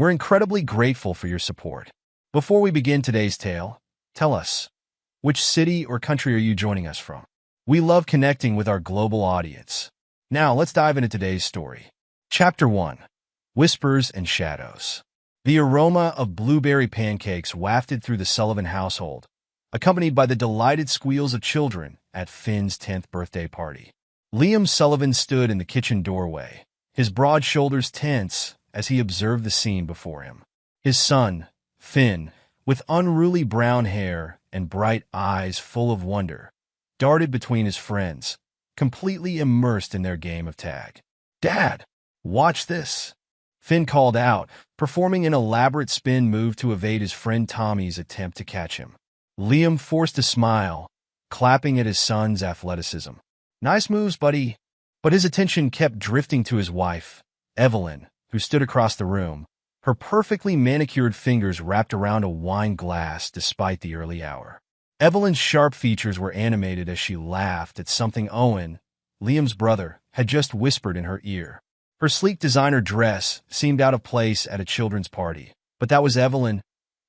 We're incredibly grateful for your support. Before we begin today's tale, tell us, which city or country are you joining us from? We love connecting with our global audience. Now, let's dive into today's story. Chapter 1. Whispers and Shadows. The aroma of blueberry pancakes wafted through the Sullivan household, accompanied by the delighted squeals of children at Finn's 10th birthday party. Liam Sullivan stood in the kitchen doorway, his broad shoulders tense as he observed the scene before him. His son, Finn, with unruly brown hair and bright eyes full of wonder, darted between his friends, completely immersed in their game of tag. "Dad, watch this!" Finn called out, performing an elaborate spin move to evade his friend Tommy's attempt to catch him. Liam forced a smile, clapping at his son's athleticism. "Nice moves, buddy." But his attention kept drifting to his wife, Evelyn, who stood across the room, her perfectly manicured fingers wrapped around a wine glass despite the early hour. Evelyn's sharp features were animated as she laughed at something Owen, Liam's brother, had just whispered in her ear. Her sleek designer dress seemed out of place at a children's party, but that was Evelyn,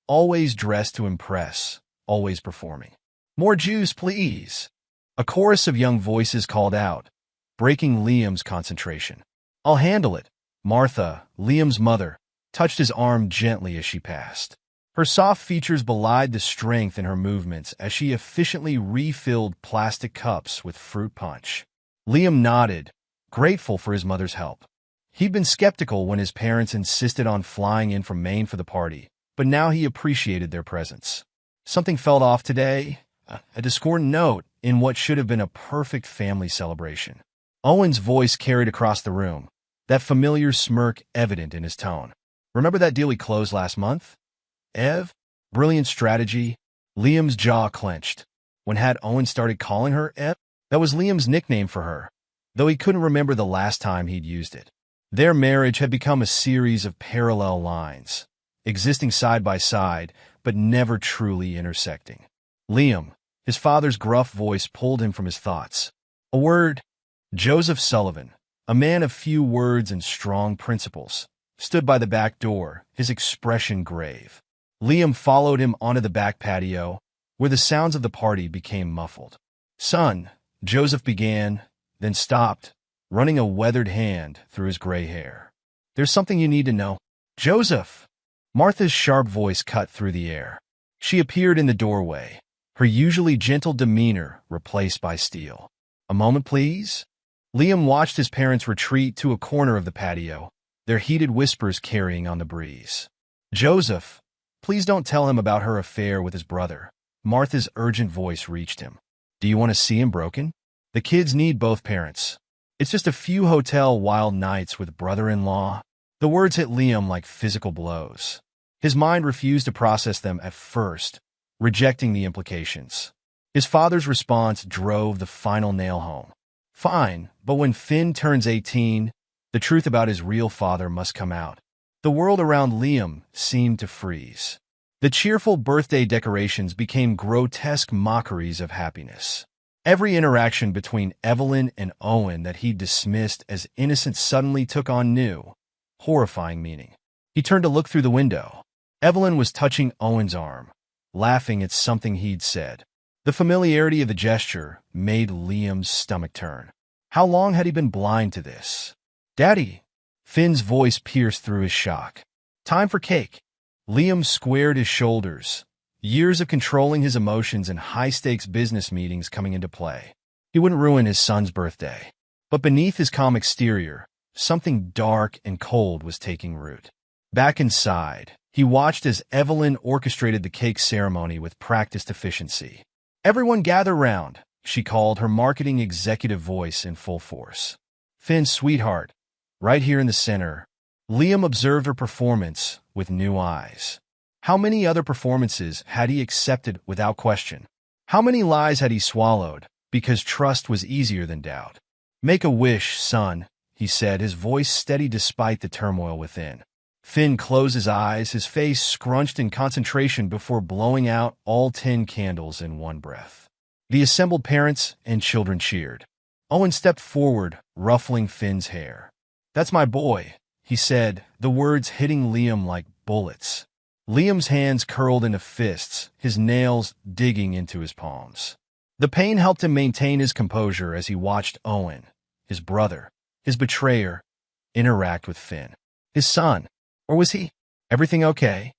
always dressed to impress, always performing. "More juice, please." A chorus of young voices called out, breaking Liam's concentration. "I'll handle it." Martha, Liam's mother, touched his arm gently as she passed. Her soft features belied the strength in her movements as she efficiently refilled plastic cups with fruit punch. Liam nodded, grateful for his mother's help. He'd been skeptical when his parents insisted on flying in from Maine for the party, but now he appreciated their presence. Something felt off today, a discordant note in what should have been a perfect family celebration. Owen's voice carried across the room, that familiar smirk evident in his tone. "Remember that deal we closed last month, Ev?" Brilliant strategy. Liam's jaw clenched. When had Owen started calling her Ev? That was Liam's nickname for her, though he couldn't remember the last time he'd used it. Their marriage had become a series of parallel lines, existing side by side, but never truly intersecting. Liam, his father's gruff voice pulled him from his thoughts. A word. Joseph Sullivan, a man of few words and strong principles, stood by the back door, his expression grave. Liam followed him onto the back patio, where the sounds of the party became muffled. "Son," Joseph began, then stopped, running a weathered hand through his gray hair. "There's something you need to know." "Joseph!" Martha's sharp voice cut through the air. She appeared in the doorway, her usually gentle demeanor replaced by steel. "A moment, please." Liam watched his parents retreat to a corner of the patio, their heated whispers carrying on the breeze. "Joseph, please don't tell him about her affair with his brother." Martha's urgent voice reached him. "Do you want to see him broken? The kids need both parents. It's just a few hotel wild nights with brother-in-law." The words hit Liam like physical blows. His mind refused to process them at first, rejecting the implications. His father's response drove the final nail home. "Fine, but when Finn turns 18, the truth about his real father must come out." The world around Liam seemed to freeze. The cheerful birthday decorations became grotesque mockeries of happiness. Every interaction between Evelyn and Owen that he dismissed as innocent suddenly took on new, horrifying meaning. He turned to look through the window. Evelyn was touching Owen's arm, laughing at something he'd said. The familiarity of the gesture made Liam's stomach turn. How long had he been blind to this? "Daddy!" Finn's voice pierced through his shock. "Time for cake." Liam squared his shoulders, years of controlling his emotions and high-stakes business meetings coming into play. He wouldn't ruin his son's birthday. But beneath his calm exterior, something dark and cold was taking root. Back inside, he watched as Evelyn orchestrated the cake ceremony with practiced efficiency. "Everyone gather round," she called, her marketing executive voice in full force. "Finn's sweetheart, right here in the center." Liam observed her performance with new eyes. How many other performances had he accepted without question? How many lies had he swallowed because trust was easier than doubt? "Make a wish, son," he said, his voice steady despite the turmoil within. Finn closed his eyes, his face scrunched in concentration before blowing out all 10 candles in one breath. The assembled parents and children cheered. Owen stepped forward, ruffling Finn's hair. "That's my boy," he said, the words hitting Liam like bullets. Liam's hands curled into fists, his nails digging into his palms. The pain helped him maintain his composure as he watched Owen, his brother, his betrayer, interact with Finn. His son. Or was he? Everything okay?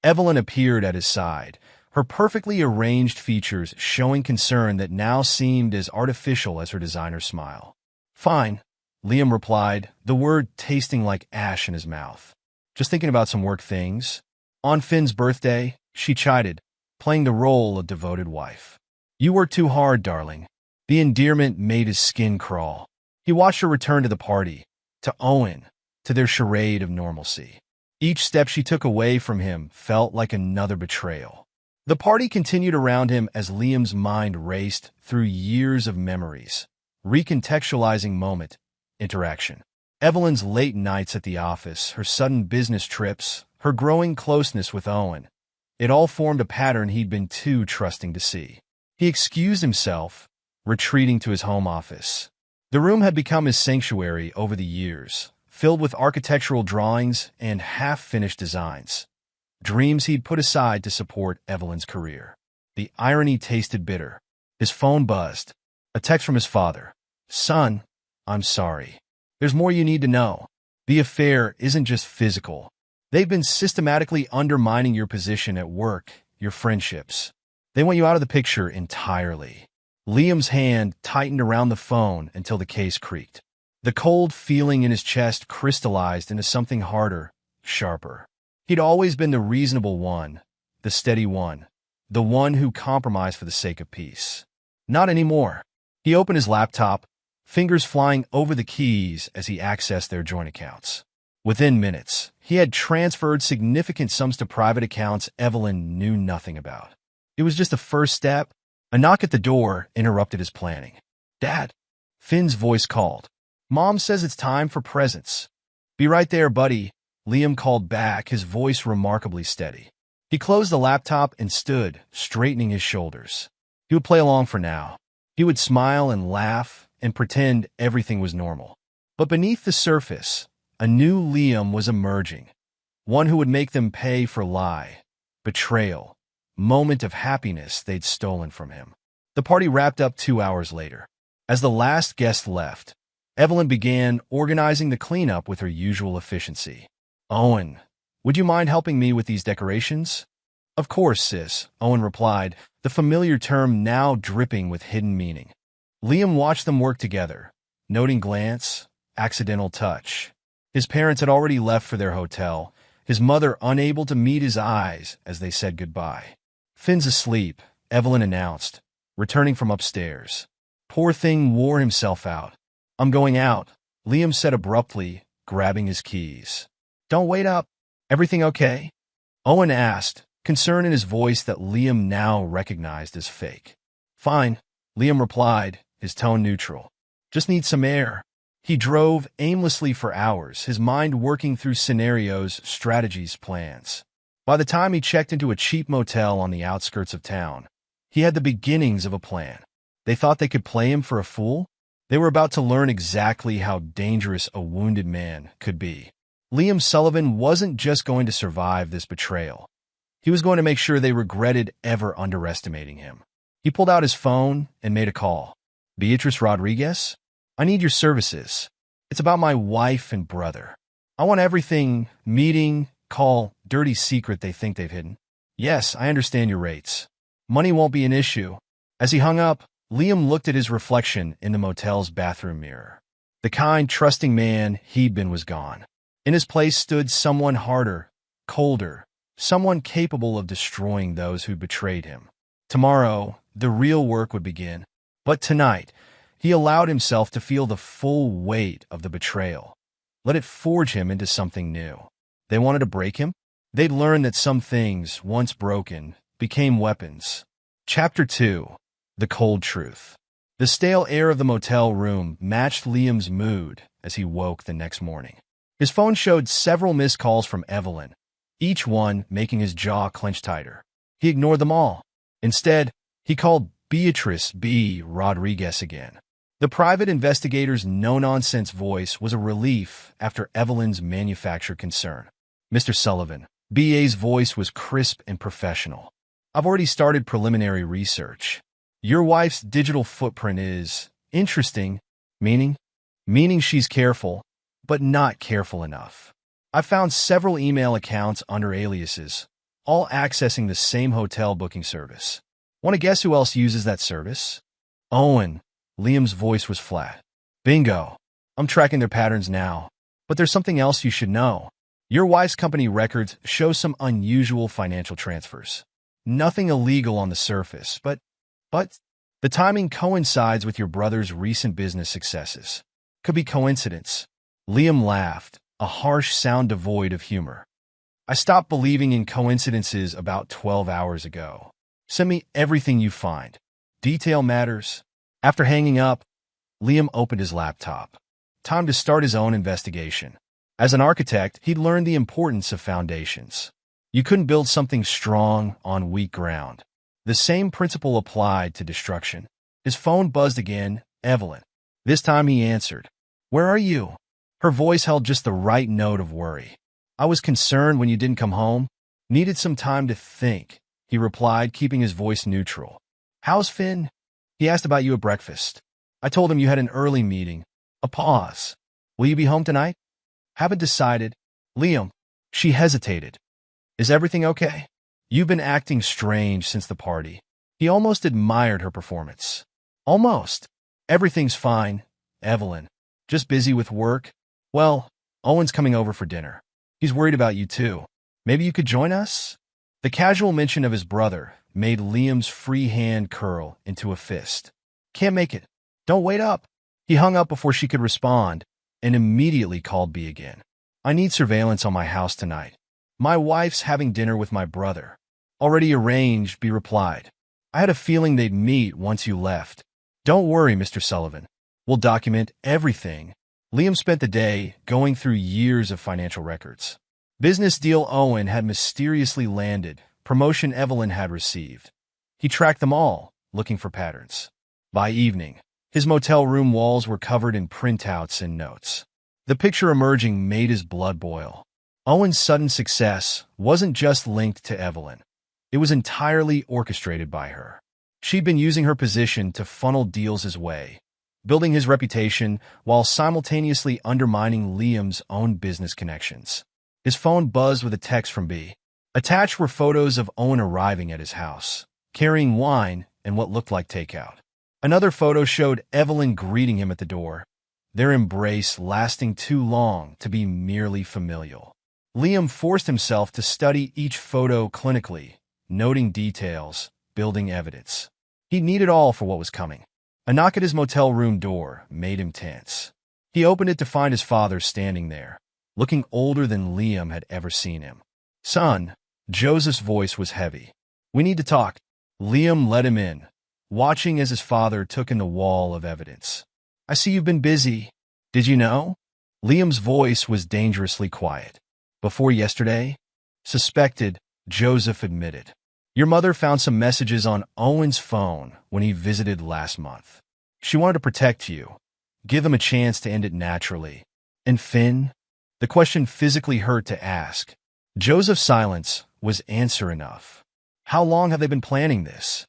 Evelyn appeared at his side, her perfectly arranged features showing concern that now seemed as artificial as her designer's smile. Fine, Liam replied, the word tasting like ash in his mouth. Just thinking about some work things. On Finn's birthday, she chided, playing the role of devoted wife. You work too hard, darling. The endearment made his skin crawl. He watched her return to the party, to Owen, to their charade of normalcy. Each step she took away from him felt like another betrayal. The party continued around him as Liam's mind raced through years of memories, recontextualizing moment, interaction. Evelyn's late nights at the office, her sudden business trips, her growing closeness with Owen. It all formed a pattern he'd been too trusting to see. He excused himself, retreating to his home office. The room had become his sanctuary over the years, filled with architectural drawings and half-finished designs, dreams he'd put aside to support Evelyn's career. The irony tasted bitter. His phone buzzed. A text from his father. Son, I'm sorry. There's more you need to know. The affair isn't just physical. They've been systematically undermining your position at work, your friendships. They want you out of the picture entirely. Liam's hand tightened around the phone until the case creaked. The cold feeling in his chest crystallized into something harder, sharper. He'd always been the reasonable one, the steady one, the one who compromised for the sake of peace. Not anymore. He opened his laptop, fingers flying over the keys as he accessed their joint accounts. Within minutes, he had transferred significant sums to private accounts Evelyn knew nothing about. It was just a first step. A knock at the door interrupted his planning. Dad, Finn's voice called. Mom says it's time for presents. Be right there, buddy, Liam called back, his voice remarkably steady. He closed the laptop and stood, straightening his shoulders. He would play along for now. He would smile and laugh and pretend everything was normal. But beneath the surface, a new Liam was emerging, one who would make them pay for lie, betrayal, moment of happiness they'd stolen from him. The party wrapped up 2 hours later. As the last guest left, Evelyn began organizing the cleanup with her usual efficiency. Owen, would you mind helping me with these decorations? Of course, sis, Owen replied, the familiar term now dripping with hidden meaning. Liam watched them work together, noting glance, accidental touch. His parents had already left for their hotel, his mother unable to meet his eyes as they said goodbye. Finn's asleep, Evelyn announced, returning from upstairs. Poor thing wore himself out. I'm going out, Liam said abruptly, grabbing his keys. Don't wait up. Everything okay? Owen asked, concern in his voice that Liam now recognized as fake. Fine, Liam replied, his tone neutral. Just need some air. He drove aimlessly for hours, his mind working through scenarios, strategies, plans. By the time he checked into a cheap motel on the outskirts of town, he had the beginnings of a plan. They thought they could play him for a fool? They were about to learn exactly how dangerous a wounded man could be. Liam Sullivan wasn't just going to survive this betrayal. He was going to make sure they regretted ever underestimating him. He pulled out his phone and made a call. Beatrice Rodriguez? I need your services. It's about my wife and brother. I want everything, meeting, call, dirty secret they think they've hidden. Yes, I understand your rates. Money won't be an issue. As he hung up, Liam looked at his reflection in the motel's bathroom mirror. The kind, trusting man he'd been was gone. In his place stood someone harder, colder, someone capable of destroying those who betrayed him. Tomorrow, the real work would begin. But tonight, he allowed himself to feel the full weight of the betrayal. Let it forge him into something new. They wanted to break him? They'd learned that some things, once broken, became weapons. Chapter 2. The Cold Truth. The stale air of the motel room matched Liam's mood as he woke the next morning. His phone showed several missed calls from Evelyn, each one making his jaw clench tighter. He ignored them all. Instead, he called Beatrice B. Rodriguez again. The private investigator's no-nonsense voice was a relief after Evelyn's manufactured concern. Mr. Sullivan, BA's voice was crisp and professional. I've already started preliminary research. Your wife's digital footprint is interesting, meaning she's careful, but not careful enough. I found several email accounts under aliases, all accessing the same hotel booking service. Want to guess who else uses that service? Owen. Liam's voice was flat. Bingo. I'm tracking their patterns now. But there's something else you should know. Your wife's company records show some unusual financial transfers. Nothing illegal on the surface, but the timing coincides with your brother's recent business successes. Could be coincidence. Liam laughed, a harsh sound devoid of humor. I stopped believing in coincidences about 12 hours ago. Send me everything you find. Detail matters. After hanging up, Liam opened his laptop. Time to start his own investigation. As an architect, he'd learned the importance of foundations. You couldn't build something strong on weak ground. The same principle applied to destruction. His phone buzzed again. Evelyn. This time he answered. Where are you? Her voice held just the right note of worry. I was concerned when you didn't come home. Needed some time to think, he replied, keeping his voice neutral. How's Finn? He asked about you at breakfast. I told him you had an early meeting. A pause. Will you be home tonight? Haven't decided. Liam. She hesitated. Is everything okay? You've been acting strange since the party. He almost admired her performance. Almost. Everything's fine, Evelyn. Just busy with work. Well, Owen's coming over for dinner. He's worried about you too. Maybe you could join us? The casual mention of his brother made Liam's free hand curl into a fist. Can't make it. Don't wait up. He hung up before she could respond and immediately called B again. I need surveillance on my house tonight. My wife's having dinner with my brother. Already arranged, B replied. I had a feeling they'd meet once you left. Don't worry, Mr. Sullivan. We'll document everything. Liam spent the day going through years of financial records. Business deal Owen had mysteriously landed, promotion Evelyn had received. He tracked them all, looking for patterns. By evening, his motel room walls were covered in printouts and notes. The picture emerging made his blood boil. Owen's sudden success wasn't just linked to Evelyn. It was entirely orchestrated by her. She'd been using her position to funnel deals his way, building his reputation while simultaneously undermining Liam's own business connections. His phone buzzed with a text from B. Attached were photos of Owen arriving at his house, carrying wine and what looked like takeout. Another photo showed Evelyn greeting him at the door, their embrace lasting too long to be merely familial. Liam forced himself to study each photo clinically, noting details, building evidence. He needed all for what was coming. A knock at his motel room door made him tense. He opened it to find his father standing there, looking older than Liam had ever seen him. Son, Joseph's voice was heavy. We need to talk. Liam let him in, watching as his father took in the wall of evidence. I see you've been busy. Did you know? Liam's voice was dangerously quiet. Before yesterday? Suspected, Joseph admitted. Your mother found some messages on Owen's phone when he visited last month. She wanted to protect you, give him a chance to end it naturally. And Finn? The question physically hurt to ask. Joseph's silence was answer enough. How long have they been planning this?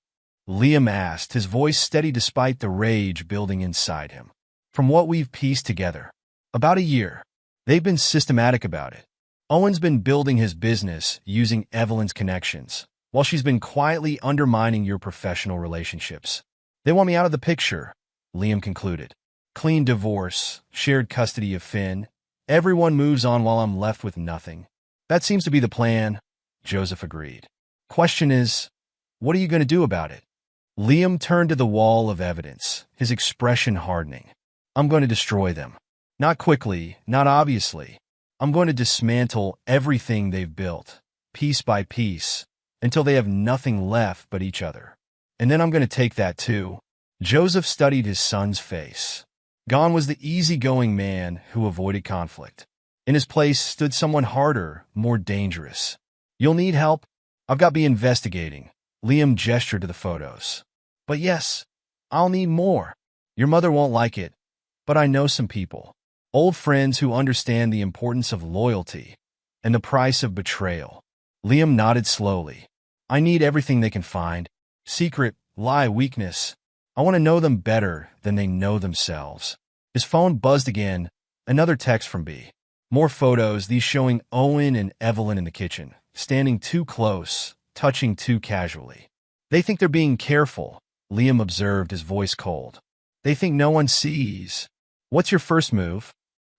Liam asked, his voice steady despite the rage building inside him. From what we've pieced together, about a year. They've been systematic about it. Owen's been building his business using Evelyn's connections, while she's been quietly undermining your professional relationships. They want me out of the picture, Liam concluded. Clean divorce, shared custody of Finn. Everyone moves on while I'm left with nothing. That seems to be the plan, Joseph agreed. Question is, what are you going to do about it? Liam turned to the wall of evidence, his expression hardening. I'm going to destroy them. Not quickly, not obviously. I'm going to dismantle everything they've built, piece by piece, until they have nothing left but each other. And then I'm going to take that too. Joseph studied his son's face. Gone was the easygoing man who avoided conflict. In his place stood someone harder, more dangerous. You'll need help? I've got to be investigating. Liam gestured to the photos. But yes, I'll need more. Your mother won't like it, but I know some people. Old friends who understand the importance of loyalty and the price of betrayal. Liam nodded slowly. I need everything they can find. Secret, lie, weakness. I want to know them better than they know themselves. His phone buzzed again. Another text from B. More photos, these showing Owen and Evelyn in the kitchen, standing too close, touching too casually. They think they're being careful, Liam observed, his voice cold. They think no one sees. What's your first move?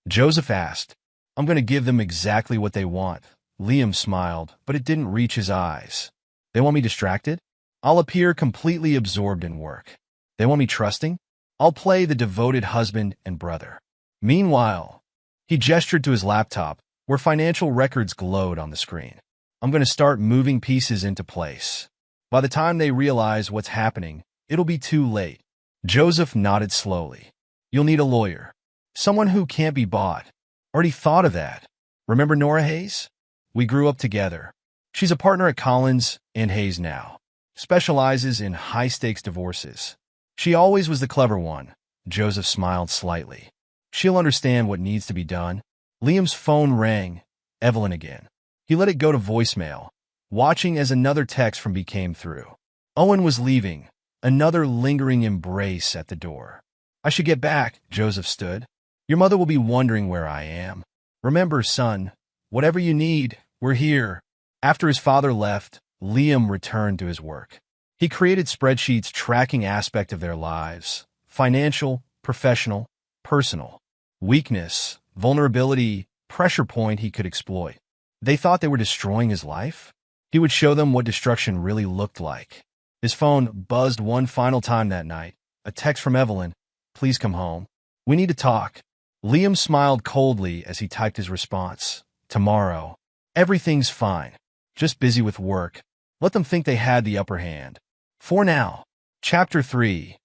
Joseph asked. I'm going to give them exactly what they want. Liam smiled, but it didn't reach his eyes. They want me distracted? I'll appear completely absorbed in work. They want me trusting? I'll play the devoted husband and brother. Meanwhile, he gestured to his laptop, where financial records glowed on the screen. I'm going to start moving pieces into place. By the time they realize what's happening, it'll be too late. Joseph nodded slowly. You'll need a lawyer. Someone who can't be bought. Already thought of that. Remember Nora Hayes? We grew up together. She's a partner at Collins and Hayes now. Specializes in high-stakes divorces. She always was the clever one. Joseph smiled slightly. She'll understand what needs to be done. Liam's phone rang. Evelyn again. He let it go to voicemail, watching as another text from B came through. Owen was leaving. Another lingering embrace at the door. I should get back, Joseph stood. Your mother will be wondering where I am. Remember, son, whatever you need, we're here. After his father left, Liam returned to his work. He created spreadsheets tracking aspects of their lives: financial, professional, personal. Weakness, vulnerability, pressure point he could exploit. They thought they were destroying his life? He would show them what destruction really looked like. His phone buzzed one final time that night. A text from Evelyn. Please come home. We need to talk. Liam smiled coldly as he typed his response. Tomorrow. Everything's fine. Just busy with work. Let them think they had the upper hand. For now. Chapter 3.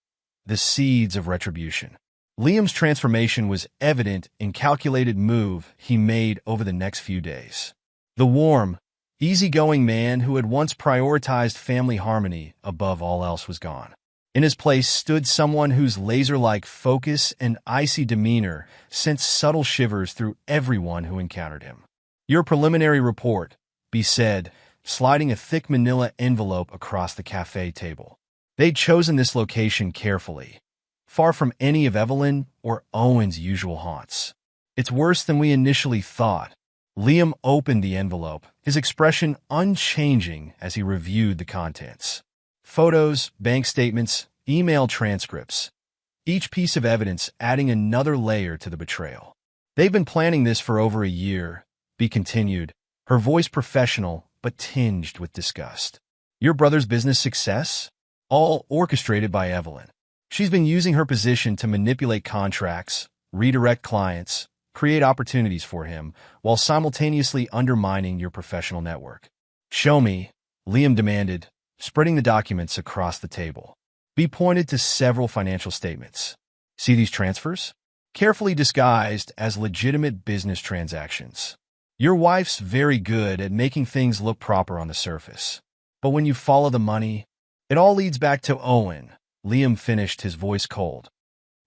The Seeds of Retribution. Liam's transformation was evident in calculated move he made over the next few days. The warm, easygoing man who had once prioritized family harmony above all else was gone. In his place stood someone whose laser-like focus and icy demeanor sent subtle shivers through everyone who encountered him. Your preliminary report, B said, sliding a thick manila envelope across the cafe table. They'd chosen this location carefully, far from any of Evelyn or Owen's usual haunts. It's worse than we initially thought. Liam opened the envelope, his expression unchanging as he reviewed the contents. Photos, bank statements, email transcripts. Each piece of evidence adding another layer to the betrayal. They've been planning this for over a year, B continued, her voice professional but tinged with disgust. Your brother's business success? All orchestrated by Evelyn. She's been using her position to manipulate contracts, redirect clients, create opportunities for him, while simultaneously undermining your professional network. Show me, Liam demanded, spreading the documents across the table. B pointed to several financial statements. See these transfers? Carefully disguised as legitimate business transactions. Your wife's very good at making things look proper on the surface. But when you follow the money, it all leads back to Owen. Liam finished, his voice cold.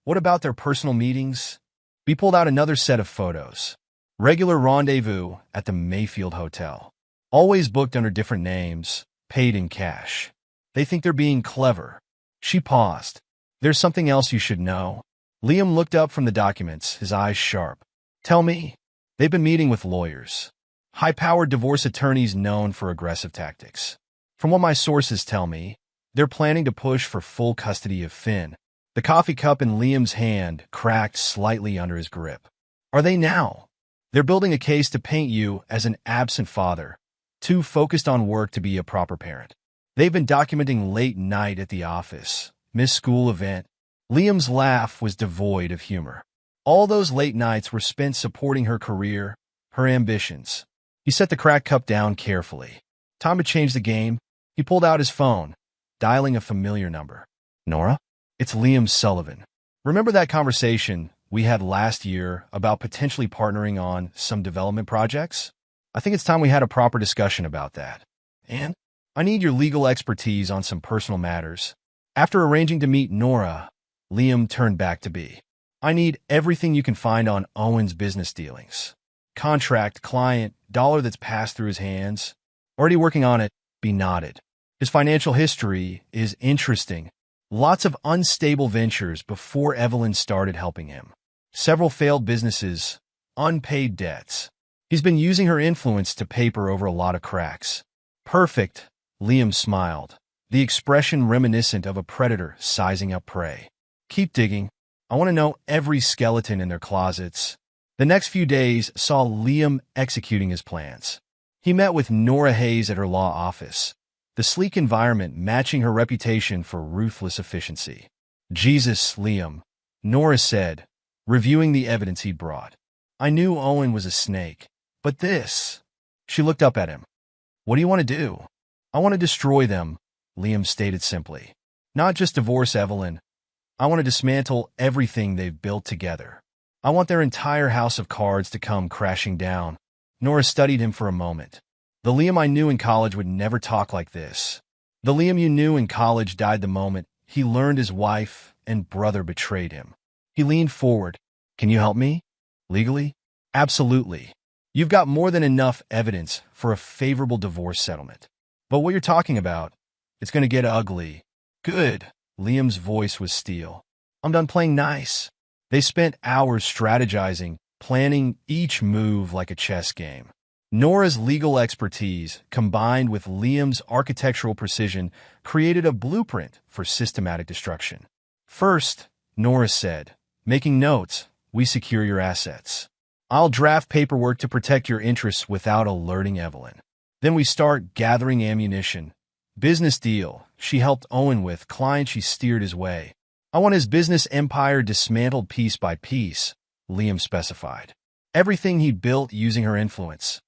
What about their personal meetings? B pulled out another set of photos. Regular rendezvous at the Mayfield Hotel. Always booked under different names, paid in cash. They think they're being clever. She paused. There's something else you should know. Liam looked up from the documents, his eyes sharp. Tell me. They've been meeting with lawyers. High-powered divorce attorneys known for aggressive tactics. From what my sources tell me, they're planning to push for full custody of Finn. The coffee cup in Liam's hand cracked slightly under his grip. Are they now? They're building a case to paint you as an absent father, too focused on work to be a proper parent. They've been documenting late night at the office, missed school event. Liam's laugh was devoid of humor. All those late nights were spent supporting her career, her ambitions. He set the cracked cup down carefully. Time to change the game. He pulled out his phone, dialing a familiar number. Nora? It's Liam Sullivan. Remember that conversation we had last year about potentially partnering on some development projects? I think it's time we had a proper discussion about that. And I need your legal expertise on some personal matters. After arranging to meet Nora, Liam turned back to B. I need everything you can find on Owen's business dealings. Contract, client, dollar that's passed through his hands. Already working on it, B nodded. His financial history is interesting. Lots of unstable ventures before Evelyn started helping him. Several failed businesses, unpaid debts. He's been using her influence to paper over a lot of cracks. Perfect, Liam smiled, the expression reminiscent of a predator sizing up prey. Keep digging. I want to know every skeleton in their closets. The next few days saw Liam executing his plans. He met with Nora Hayes at her law office, the sleek environment matching her reputation for ruthless efficiency. Jesus, Liam, Nora said, reviewing the evidence he'd brought. I knew Owen was a snake, but this... She looked up at him. What do you want to do? I want to destroy them, Liam stated simply. Not just divorce Evelyn. I want to dismantle everything they've built together. I want their entire house of cards to come crashing down. Nora studied him for a moment. The Liam I knew in college would never talk like this. The Liam you knew in college died the moment he learned his wife and brother betrayed him. He leaned forward. Can you help me? Legally? Absolutely. You've got more than enough evidence for a favorable divorce settlement. But what you're talking about, it's going to get ugly. Good. Liam's voice was steel. I'm done playing nice. They spent hours strategizing, planning each move like a chess game. Nora's legal expertise, combined with Liam's architectural precision, created a blueprint for systematic destruction. First, Nora said, making notes, we secure your assets. I'll draft paperwork to protect your interests without alerting Evelyn. Then we start gathering ammunition. Business deal she helped Owen with, client she steered his way. I want his business empire dismantled piece by piece, Liam specified. Everything he built using her influence.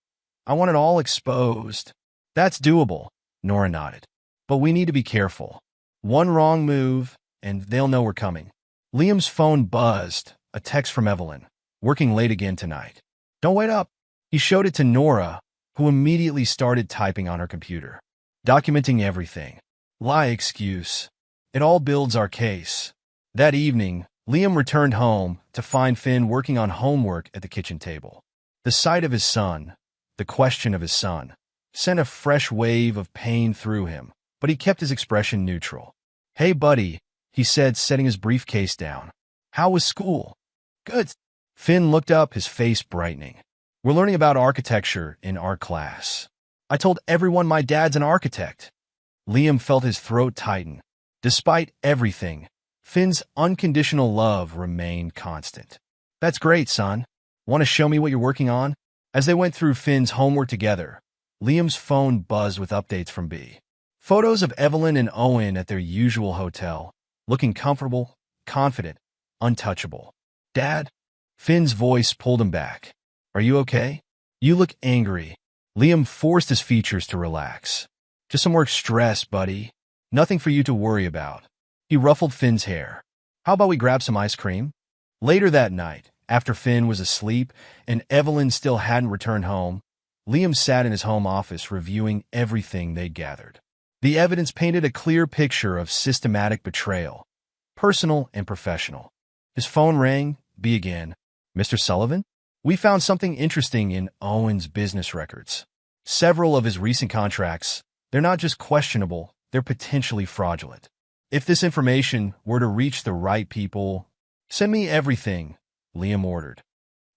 I want it all exposed. That's doable, Nora nodded. But we need to be careful. One wrong move, and they'll know we're coming. Liam's phone buzzed, a text from Evelyn. Working late again tonight. Don't wait up. He showed it to Nora, who immediately started typing on her computer. Documenting everything. Lie excuse. It all builds our case. That evening, Liam returned home to find Finn working on homework at the kitchen table. The sight of his son, the question of his son, sent a fresh wave of pain through him, but he kept his expression neutral. Hey, buddy, he said, setting his briefcase down. How was school? Good. Finn looked up, his face brightening. We're learning about architecture in art class. I told everyone my dad's an architect. Liam felt his throat tighten. Despite everything, Finn's unconditional love remained constant. That's great, son. Want to show me what you're working on? As they went through Finn's homework together, Liam's phone buzzed with updates from B. Photos of Evelyn and Owen at their usual hotel, looking comfortable, confident, untouchable. Dad? Finn's voice pulled him back. Are you okay? You look angry. Liam forced his features to relax. Just some work stress, buddy. Nothing for you to worry about. He ruffled Finn's hair. How about we grab some ice cream? Later that night, after Finn was asleep and Evelyn still hadn't returned home, Liam sat in his home office reviewing everything they'd gathered. The evidence painted a clear picture of systematic betrayal, personal and professional. His phone rang. B again. Mr. Sullivan? We found something interesting in Owen's business records. Several of his recent contracts, they're not just questionable, they're potentially fraudulent. If this information were to reach the right people, send me everything, Liam ordered.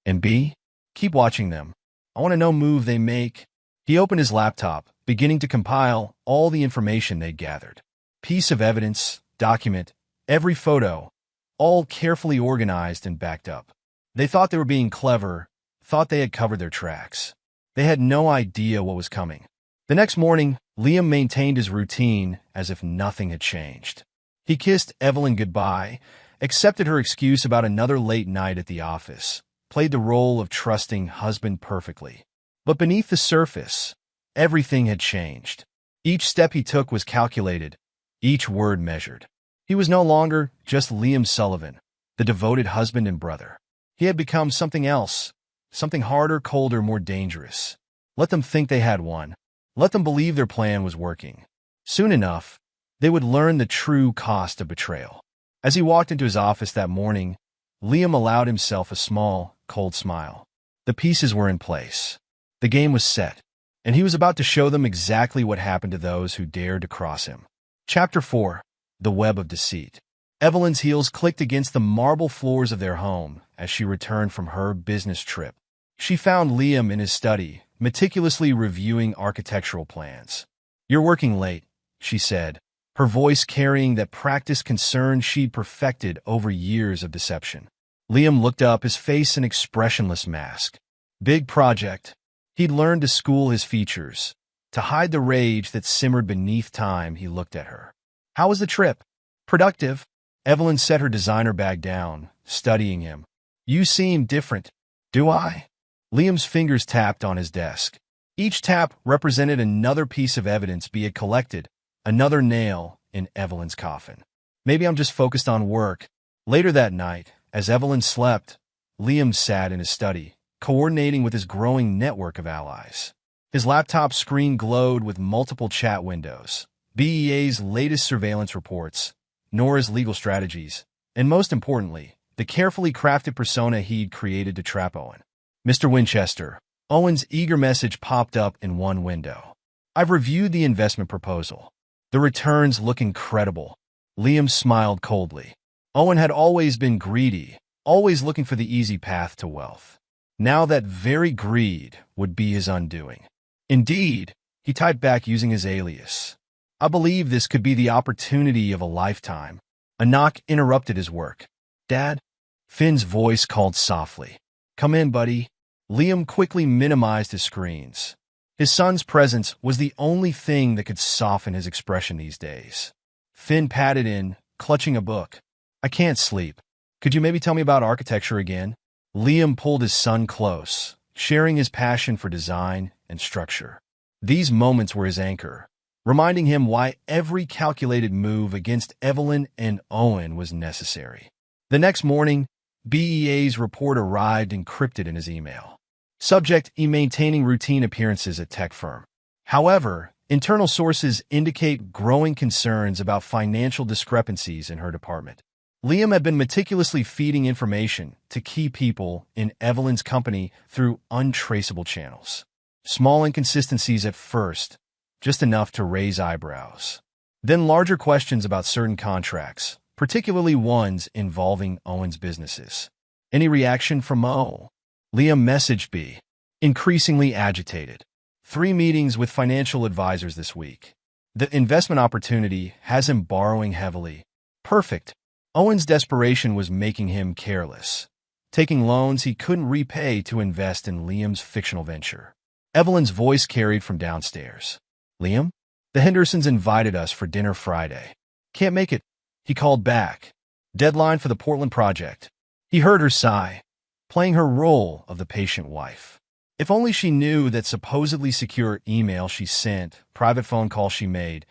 And B, keep watching them. I want to know move they make. He opened his laptop, beginning to compile all the information they'd gathered. Piece of evidence, document, every photo, all carefully organized and backed up. They thought they were being clever, thought they had covered their tracks. They had no idea what was coming. The next morning, Liam maintained his routine as if nothing had changed. He kissed Evelyn goodbye, accepted her excuse about another late night at the office, played the role of trusting husband perfectly. But beneath the surface, everything had changed. Each step he took was calculated, each word measured. He was no longer just Liam Sullivan, the devoted husband and brother. He had become something else, something harder, colder, more dangerous. Let them think they had won. Let them believe their plan was working. Soon enough, they would learn the true cost of betrayal. As he walked into his office that morning, Liam allowed himself a small, cold smile. The pieces were in place. The game was set, and he was about to show them exactly what happened to those who dared to cross him. Chapter 4. The Web of Deceit. Evelyn's heels clicked against the marble floors of their home as she returned from her business trip. She found Liam in his study, meticulously reviewing architectural plans. "You're working late," she said, her voice carrying that practiced concern she'd perfected over years of deception. Liam looked up, his face an expressionless mask. Big project. He'd learned to school his features. To hide the rage that simmered beneath time, he looked at her. "How was the trip?" "Productive." Evelyn set her designer bag down, studying him. "You seem different." "Do I?" Liam's fingers tapped on his desk. Each tap represented another piece of evidence being collected, another nail in Evelyn's coffin. "Maybe I'm just focused on work." Later that night, as Evelyn slept, Liam sat in his study, coordinating with his growing network of allies. His laptop screen glowed with multiple chat windows, BEA's latest surveillance reports, Nora's legal strategies, and most importantly, the carefully crafted persona he'd created to trap Owen. "Mr. Winchester." Owen's eager message popped up in one window. "I've reviewed the investment proposal. The returns look incredible." Liam smiled coldly. Owen had always been greedy, always looking for the easy path to wealth. Now that very greed would be his undoing. "Indeed," he typed back using his alias. "I believe this could be the opportunity of a lifetime." A knock interrupted his work. "Dad?" Finn's voice called softly. "Come in, buddy." Liam quickly minimized his screens. His son's presence was the only thing that could soften his expression these days. Finn padded in, clutching a book. "I can't sleep. Could you maybe tell me about architecture again?" Liam pulled his son close, sharing his passion for design and structure. These moments were his anchor, reminding him why every calculated move against Evelyn and Owen was necessary. The next morning, BEA's report arrived encrypted in his email. Subject: maintaining routine appearances at tech firm. However, internal sources indicate growing concerns about financial discrepancies in her department. Liam had been meticulously feeding information to key people in Evelyn's company through untraceable channels. Small inconsistencies at first, just enough to raise eyebrows. Then larger questions about certain contracts, particularly ones involving Owen's businesses. "Any reaction from Mo?" Liam messaged B, increasingly agitated. 3 meetings with financial advisors this week. The investment opportunity has him borrowing heavily. Perfect. Owen's desperation was making him careless, taking loans he couldn't repay to invest in Liam's fictional venture. Evelyn's voice carried from downstairs. "Liam? The Hendersons invited us for dinner Friday." "Can't make it," he called back. "Deadline for the Portland project." He heard her sigh, playing her role of the patient wife. If only she knew that supposedly secure email she sent, private phone call she made,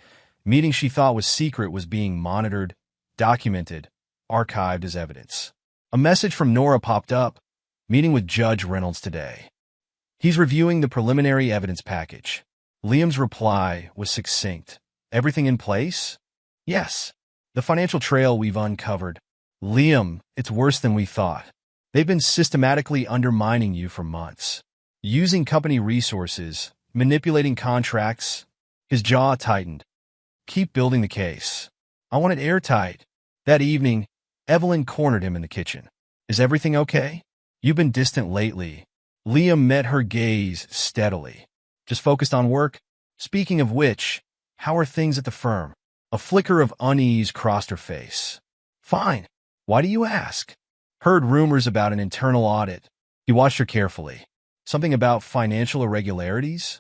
meeting she thought was secret was being monitored, documented, archived as evidence. A message from Nora popped up, "Meeting with Judge Reynolds today. He's reviewing the preliminary evidence package." Liam's reply was succinct. "Everything in place?" "Yes. The financial trail we've uncovered." "Liam, it's worse than we thought. They've been systematically undermining you for months. Using company resources, manipulating contracts." His jaw tightened. "Keep building the case. I want it airtight." That evening, Evelyn cornered him in the kitchen. "Is everything okay? You've been distant lately." Liam met her gaze steadily. "Just focused on work? Speaking of which, how are things at the firm?" A flicker of unease crossed her face. "Fine. Why do you ask?" "Heard rumors about an internal audit." He watched her carefully. "Something about financial irregularities?"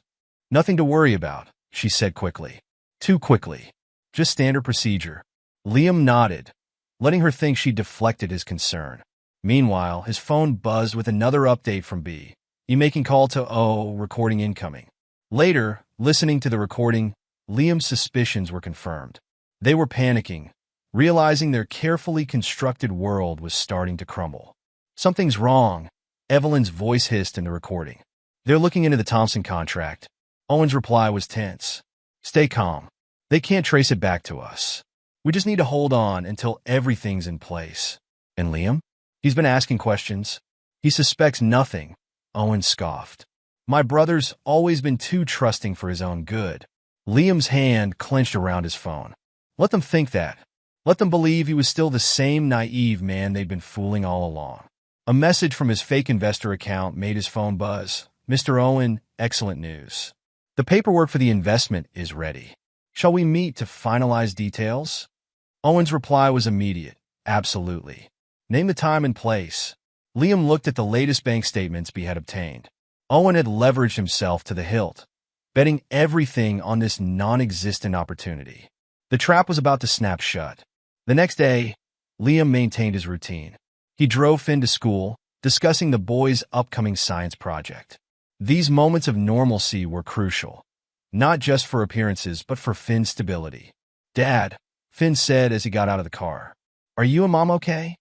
"Nothing to worry about," she said quickly. Too quickly. "Just standard procedure." Liam nodded, letting her think she deflected his concern. Meanwhile, his phone buzzed with another update from B. Making call to O, recording incoming. Later, listening to the recording, Liam's suspicions were confirmed. They were panicking, realizing their carefully constructed world was starting to crumble. "Something's wrong," Evelyn's voice hissed in the recording. "They're looking into the Thompson contract." Owen's reply was tense. "Stay calm. They can't trace it back to us." We just need to hold on until everything's in place. And Liam? He's been asking questions. He suspects nothing, Owen scoffed. My brother's always been too trusting for his own good. Liam's hand clenched around his phone. Let them think that. Let them believe he was still the same naive man they'd been fooling all along. A message from his fake investor account made his phone buzz. Mr. Owen, excellent news. The paperwork for the investment is ready. Shall we meet to finalize details? Owen's reply was immediate. Absolutely. Name the time and place. Liam looked at the latest bank statements he had obtained. Owen had leveraged himself to the hilt, betting everything on this non-existent opportunity. The trap was about to snap shut. The next day, Liam maintained his routine. He drove Finn to school, discussing the boys' upcoming science project. These moments of normalcy were crucial, not just for appearances but for Finn's stability. Dad, Finn said as he got out of the car. Are you and Mom okay?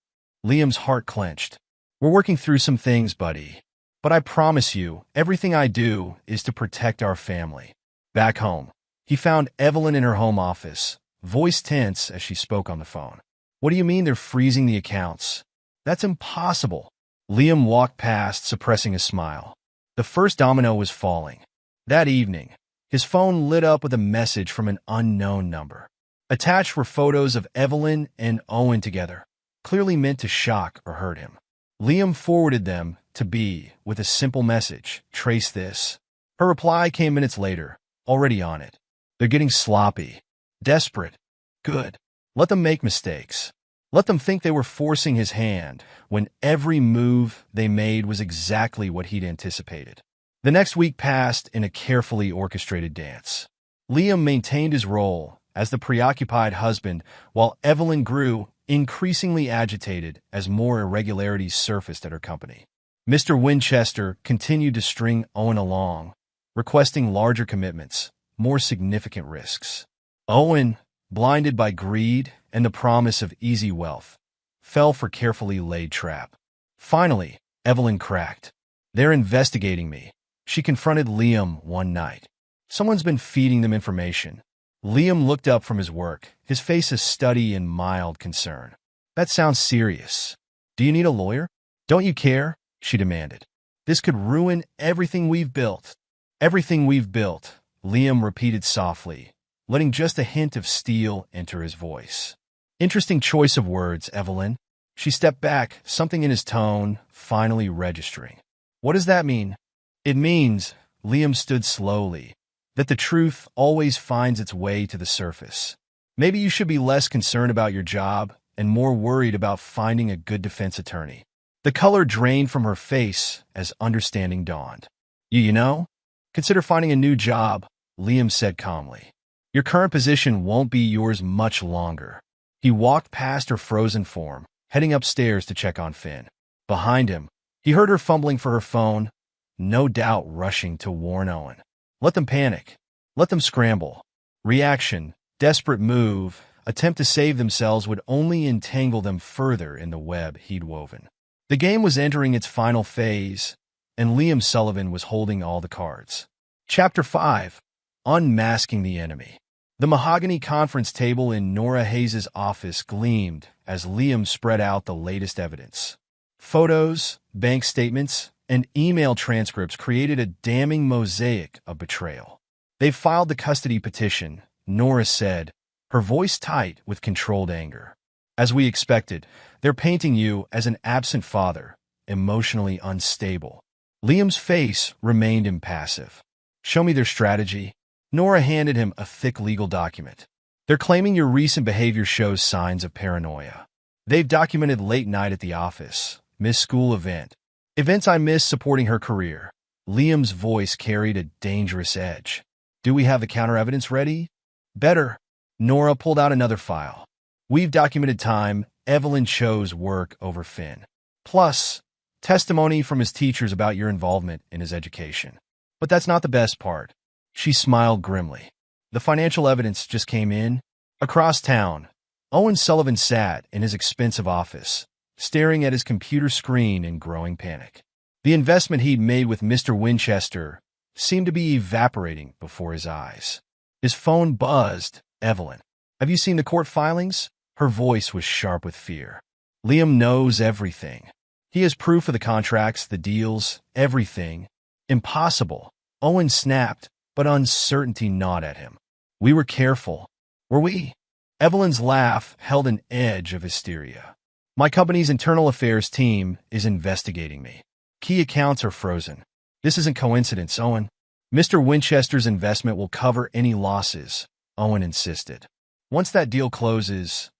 Liam's heart clenched. We're working through some things, buddy. But I promise you, everything I do is to protect our family. Back home, he found Evelyn in her home office, voice tense as she spoke on the phone. What do you mean they're freezing the accounts? That's impossible. Liam walked past, suppressing a smile. The first domino was falling. That evening, his phone lit up with a message from an unknown number. Attached were photos of Evelyn and Owen together, clearly meant to shock or hurt him. Liam forwarded them to B with a simple message, trace this. Her reply came minutes later, already on it. They're getting sloppy. Desperate. Good. Let them make mistakes. Let them think they were forcing his hand when every move they made was exactly what he'd anticipated. The next week passed in a carefully orchestrated dance. Liam maintained his role as the preoccupied husband while Evelyn grew increasingly agitated as more irregularities surfaced at her company. Mr. Winchester continued to string Owen along, requesting larger commitments, more significant risks. Owen, blinded by greed and the promise of easy wealth, fell for carefully laid trap. Finally, Evelyn cracked. They're investigating me. She confronted Liam one night. Someone's been feeding them information. Liam looked up from his work, his face a study in mild concern. That sounds serious. Do you need a lawyer? Don't you care? She demanded. This could ruin everything we've built. Everything we've built, Liam repeated softly, letting just a hint of steel enter his voice. Interesting choice of words, Evelyn. She stepped back, something in his tone finally registering. What does that mean? It means, Liam stood slowly, that the truth always finds its way to the surface. Maybe you should be less concerned about your job and more worried about finding a good defense attorney. The color drained from her face as understanding dawned. You know? Consider finding a new job, Liam said calmly. Your current position won't be yours much longer. He walked past her frozen form, heading upstairs to check on Finn. Behind him, he heard her fumbling for her phone, no doubt rushing to warn Owen. Let them panic. Let them scramble. Reaction, desperate move, attempt to save themselves would only entangle them further in the web he'd woven. The game was entering its final phase, and Liam Sullivan was holding all the cards. Chapter 5. Unmasking the Enemy. The mahogany conference table in Nora Hayes' office gleamed as Liam spread out the latest evidence. Photos, bank statements, and email transcripts created a damning mosaic of betrayal. They've filed the custody petition, Nora said, her voice tight with controlled anger. As we expected, they're painting you as an absent father, emotionally unstable. Liam's face remained impassive. Show me their strategy. Nora handed him a thick legal document. They're claiming your recent behavior shows signs of paranoia. They've documented late night at the office, missed school events I missed supporting her career. Liam's voice carried a dangerous edge. Do we have the counter-evidence ready? Better. Nora pulled out another file. We've documented time Evelyn chose work over Finn. Plus, testimony from his teachers about your involvement in his education. But that's not the best part. She smiled grimly. The financial evidence just came in. Across town, Owen Sullivan sat in his expensive office, staring at his computer screen in growing panic. The investment he'd made with Mr. Winchester seemed to be evaporating before his eyes. His phone buzzed. Evelyn. Have you seen the court filings? Her voice was sharp with fear. Liam knows everything. He has proof of the contracts, the deals, everything. Impossible. Owen snapped, but uncertainty gnawed at him. We were careful. Were we? Evelyn's laugh held an edge of hysteria. My company's internal affairs team is investigating me. Key accounts are frozen. This isn't coincidence, Owen. Mr. Winchester's investment will cover any losses, Owen insisted. Once that deal closes,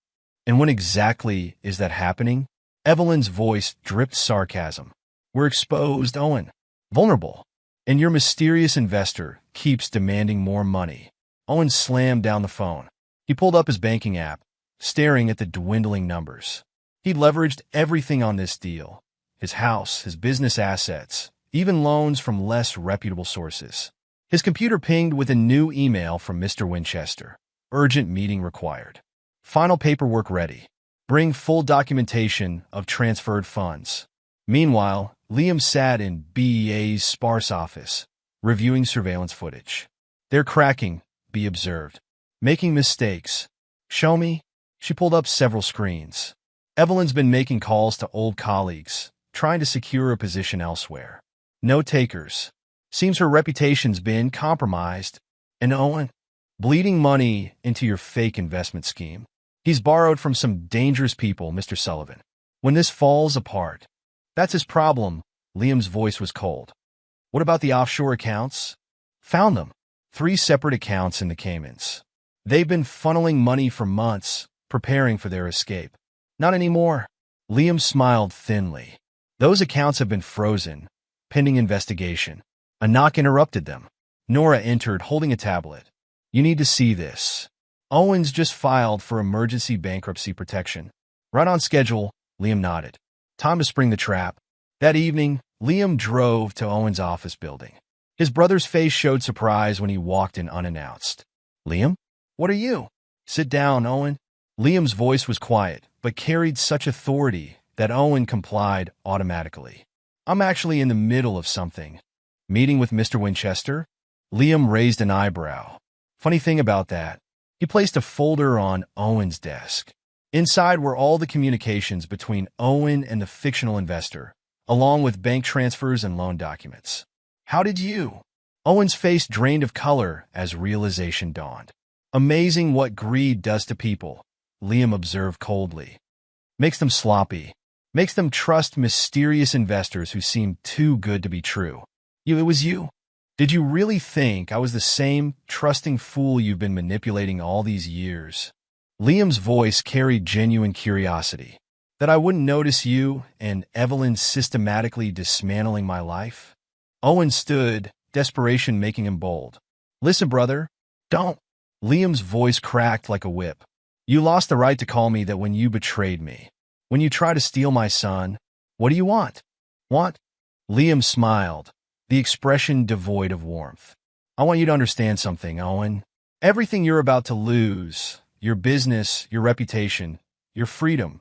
and when exactly is that happening? Evelyn's voice dripped sarcasm. We're exposed, Owen. Vulnerable. And your mysterious investor keeps demanding more money. Owen slammed down the phone. He pulled up his banking app, staring at the dwindling numbers. He'd leveraged everything on this deal. His house, his business assets, even loans from less reputable sources. His computer pinged with a new email from Mr. Winchester. Urgent meeting required. Final paperwork ready. Bring full documentation of transferred funds. Meanwhile, Liam sat in BEA's sparse office, reviewing surveillance footage. They're cracking, B observed. Making mistakes. Show me? She pulled up several screens. Evelyn's been making calls to old colleagues, trying to secure a position elsewhere. No takers. Seems her reputation's been compromised. And Owen? Bleeding money into your fake investment scheme. He's borrowed from some dangerous people, Mr. Sullivan. When this falls apart, that's his problem. Liam's voice was cold. What about the offshore accounts? Found them. 3 separate accounts in the Caymans. They've been funneling money for months, preparing for their escape. Not anymore. Liam smiled thinly. Those accounts have been frozen, pending investigation. A knock interrupted them. Nora entered, holding a tablet. You need to see this. Owens just filed for emergency bankruptcy protection. Right on schedule, Liam nodded. Time to spring the trap. That evening, Liam drove to Owen's office building. His brother's face showed surprise when he walked in unannounced. Liam? What are you? Sit down, Owen. Liam's voice was quiet, but carried such authority that Owen complied automatically. I'm actually in the middle of something. Meeting with Mr. Winchester? Liam raised an eyebrow. Funny thing about that, he placed a folder on Owen's desk. Inside were all the communications between Owen and the fictional investor, along with bank transfers and loan documents. How did you? Owen's face drained of color as realization dawned. Amazing what greed does to people, Liam observed coldly. Makes them sloppy. Makes them trust mysterious investors who seem too good to be true. It was you. Did you really think I was the same trusting fool you've been manipulating all these years? Liam's voice carried genuine curiosity. That I wouldn't notice you and Evelyn systematically dismantling my life? Owen stood, desperation making him bold. Listen, brother, don't. Liam's voice cracked like a whip. You lost the right to call me that when you betrayed me. When you tried to steal my son. What do you want? Want? Liam smiled, the expression devoid of warmth. I want you to understand something, Owen. Everything you're about to lose, your business, your reputation, your freedom,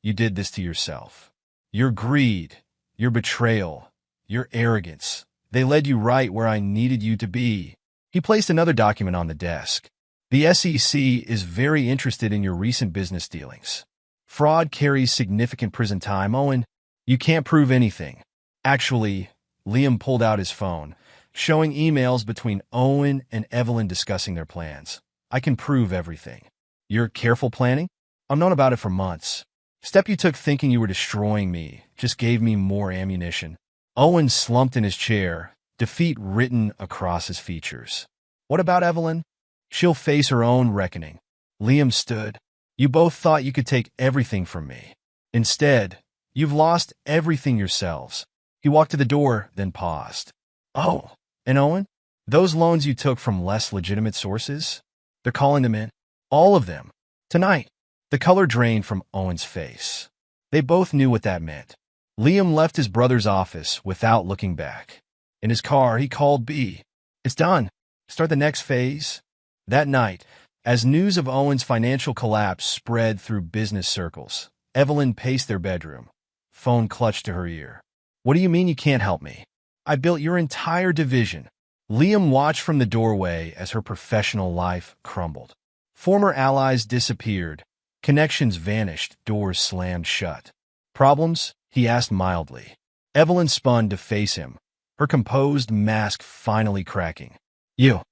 you did this to yourself. Your greed, your betrayal, your arrogance, they led you right where I needed you to be. He placed another document on the desk. The SEC is very interested in your recent business dealings. Fraud carries significant prison time, Owen. You can't prove anything. Actually, Liam pulled out his phone, showing emails between Owen and Evelyn discussing their plans. I can prove everything. Your careful planning? I've known about it for months. Step you took thinking you were destroying me just gave me more ammunition. Owen slumped in his chair, defeat written across his features. What about Evelyn? She'll face her own reckoning. Liam stood. You both thought you could take everything from me. Instead, you've lost everything yourselves. He walked to the door, then paused. Oh, and Owen? Those loans you took from less legitimate sources? They're calling them in. All of them. Tonight. The color drained from Owen's face. They both knew what that meant. Liam left his brother's office without looking back. In his car, he called B. It's done. Start the next phase. That night, as news of Owen's financial collapse spread through business circles, Evelyn paced their bedroom, phone clutched to her ear. What do you mean you can't help me? I built your entire division. Liam watched from the doorway as her professional life crumbled. Former allies disappeared. Connections vanished, doors slammed shut. Problems? He asked mildly. Evelyn spun to face him, her composed mask finally cracking. You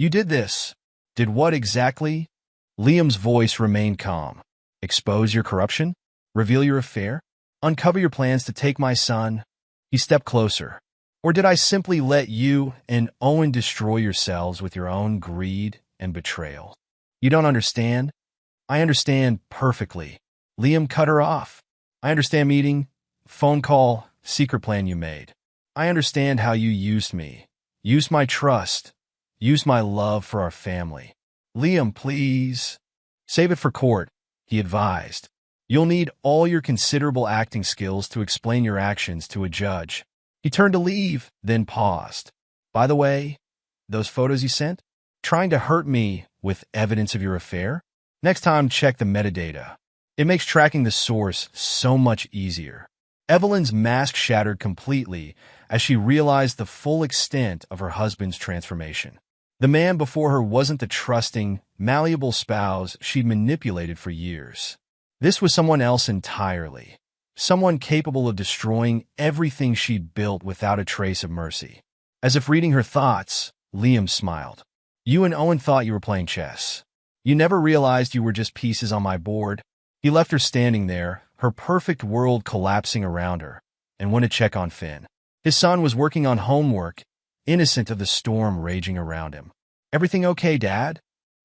did this. Did what exactly? Liam's voice remained calm. Expose your corruption? Reveal your affair? Uncover your plans to take my son? He stepped closer. Or did I simply let you and Owen destroy yourselves with your own greed and betrayal? You don't understand? I understand perfectly. Liam cut her off. I understand meeting, phone call, secret plan you made. I understand how you used me. Used my trust. Used my love for our family. Liam, please. Save it for court, he advised. You'll need all your considerable acting skills to explain your actions to a judge. He turned to leave, then paused. By the way, those photos you sent? Trying to hurt me with evidence of your affair? Next time, check the metadata. It makes tracking the source so much easier. Evelyn's mask shattered completely as she realized the full extent of her husband's transformation. The man before her wasn't the trusting, malleable spouse she'd manipulated for years. This was someone else entirely. Someone capable of destroying everything she'd built without a trace of mercy. As if reading her thoughts, Liam smiled. You and Owen thought you were playing chess. You never realized you were just pieces on my board. He left her standing there, her perfect world collapsing around her, and went to check on Finn. His son was working on homework, innocent of the storm raging around him. Everything okay, Dad?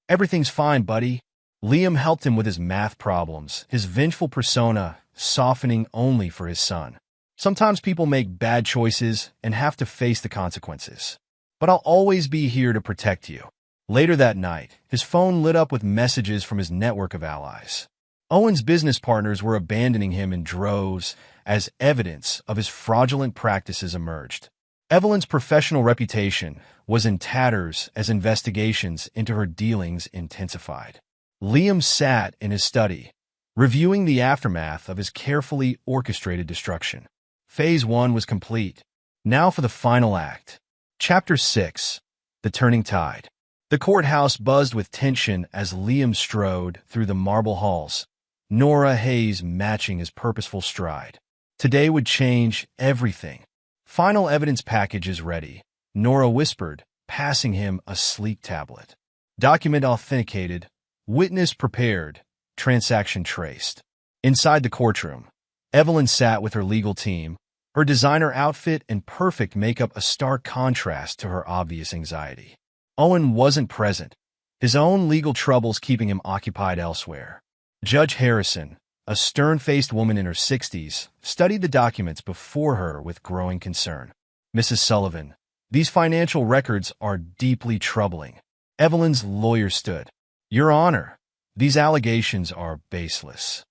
Everything's fine, buddy. Liam helped him with his math problems, his vengeful persona softening only for his son. Sometimes people make bad choices and have to face the consequences. But I'll always be here to protect you. Later that night, his phone lit up with messages from his network of allies. Owen's business partners were abandoning him in droves as evidence of his fraudulent practices emerged. Evelyn's professional reputation was in tatters as investigations into her dealings intensified. Liam sat in his study, reviewing the aftermath of his carefully orchestrated destruction. Phase 1 was complete. Now for the final act. Chapter 6. The Turning Tide. The courthouse buzzed with tension as Liam strode through the marble halls, Nora Hayes matching his purposeful stride. Today would change everything. Final evidence package is ready, Nora whispered, passing him a sleek tablet. Document authenticated, witness prepared, transaction traced. Inside the courtroom, Evelyn sat with her legal team, her designer outfit and perfect makeup a stark contrast to her obvious anxiety. Owen wasn't present, his own legal troubles keeping him occupied elsewhere. Judge Harrison, a stern-faced woman in her 60s, studied the documents before her with growing concern. Mrs. Sullivan, these financial records are deeply troubling. Evelyn's lawyer stood. Your Honor, these allegations are baseless.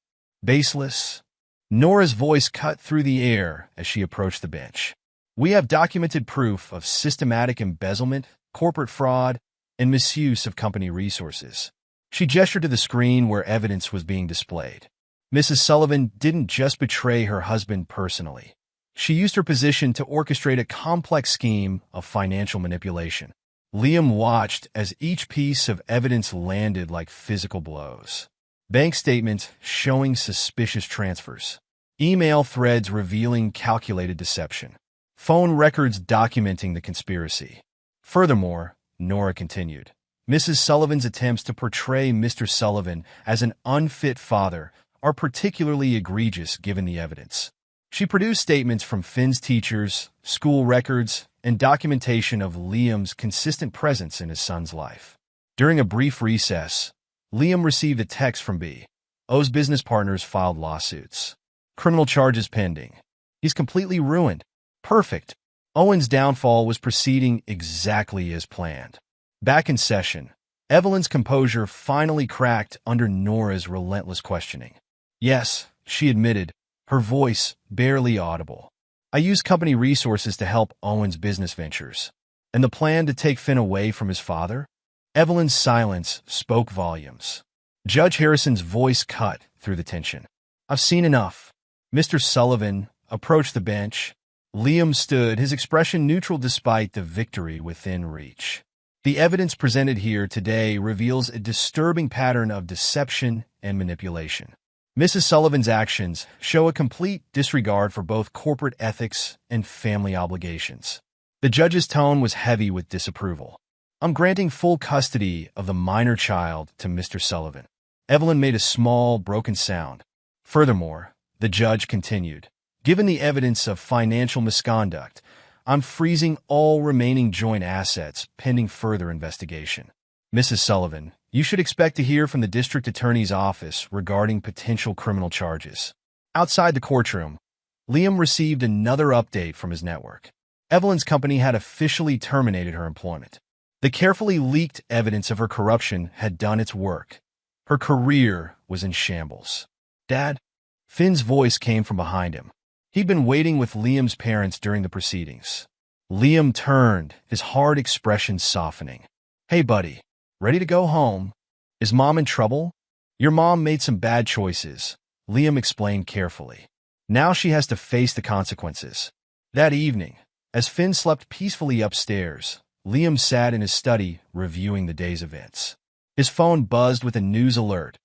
Baseless? Nora's voice cut through the air as she approached the bench. We have documented proof of systematic embezzlement, corporate fraud, and misuse of company resources. She gestured to the screen where evidence was being displayed. Mrs. Sullivan didn't just betray her husband personally. She used her position to orchestrate a complex scheme of financial manipulation. Liam watched as each piece of evidence landed like physical blows. Bank statements showing suspicious transfers. Email threads revealing calculated deception. Phone records documenting the conspiracy. Furthermore, Nora continued, Mrs. Sullivan's attempts to portray Mr. Sullivan as an unfit father are particularly egregious given the evidence. She produced statements from Finn's teachers, school records, and documentation of Liam's consistent presence in his son's life. During a brief recess, Liam received a text from B. O's business partners filed lawsuits. Criminal charges pending. He's completely ruined. Perfect. Owen's downfall was proceeding exactly as planned. Back in session, Evelyn's composure finally cracked under Nora's relentless questioning. Yes, she admitted, her voice barely audible. I used company resources to help Owen's business ventures. And the plan to take Finn away from his father? Evelyn's silence spoke volumes. Judge Harrison's voice cut through the tension. I've seen enough. Mr. Sullivan approached the bench. Liam stood, his expression neutral despite the victory within reach. The evidence presented here today reveals a disturbing pattern of deception and manipulation. Mrs. Sullivan's actions show a complete disregard for both corporate ethics and family obligations. The judge's tone was heavy with disapproval. "I'm granting full custody of the minor child to Mr. Sullivan." Evelyn made a small, broken sound. Furthermore, the judge continued, "Given the evidence of financial misconduct, I'm freezing all remaining joint assets pending further investigation. Mrs. Sullivan, you should expect to hear from the district attorney's office regarding potential criminal charges." Outside the courtroom, Liam received another update from his network. Evelyn's company had officially terminated her employment. The carefully leaked evidence of her corruption had done its work. Her career was in shambles. "Dad?" Finn's voice came from behind him. He'd been waiting with Liam's parents during the proceedings. Liam turned, his hard expression softening. "Hey, buddy. Ready to go home? Is Mom in trouble?" "Your mom made some bad choices," Liam explained carefully. "Now she has to face the consequences." That evening, as Finn slept peacefully upstairs, Liam sat in his study reviewing the day's events. His phone buzzed with a news alert.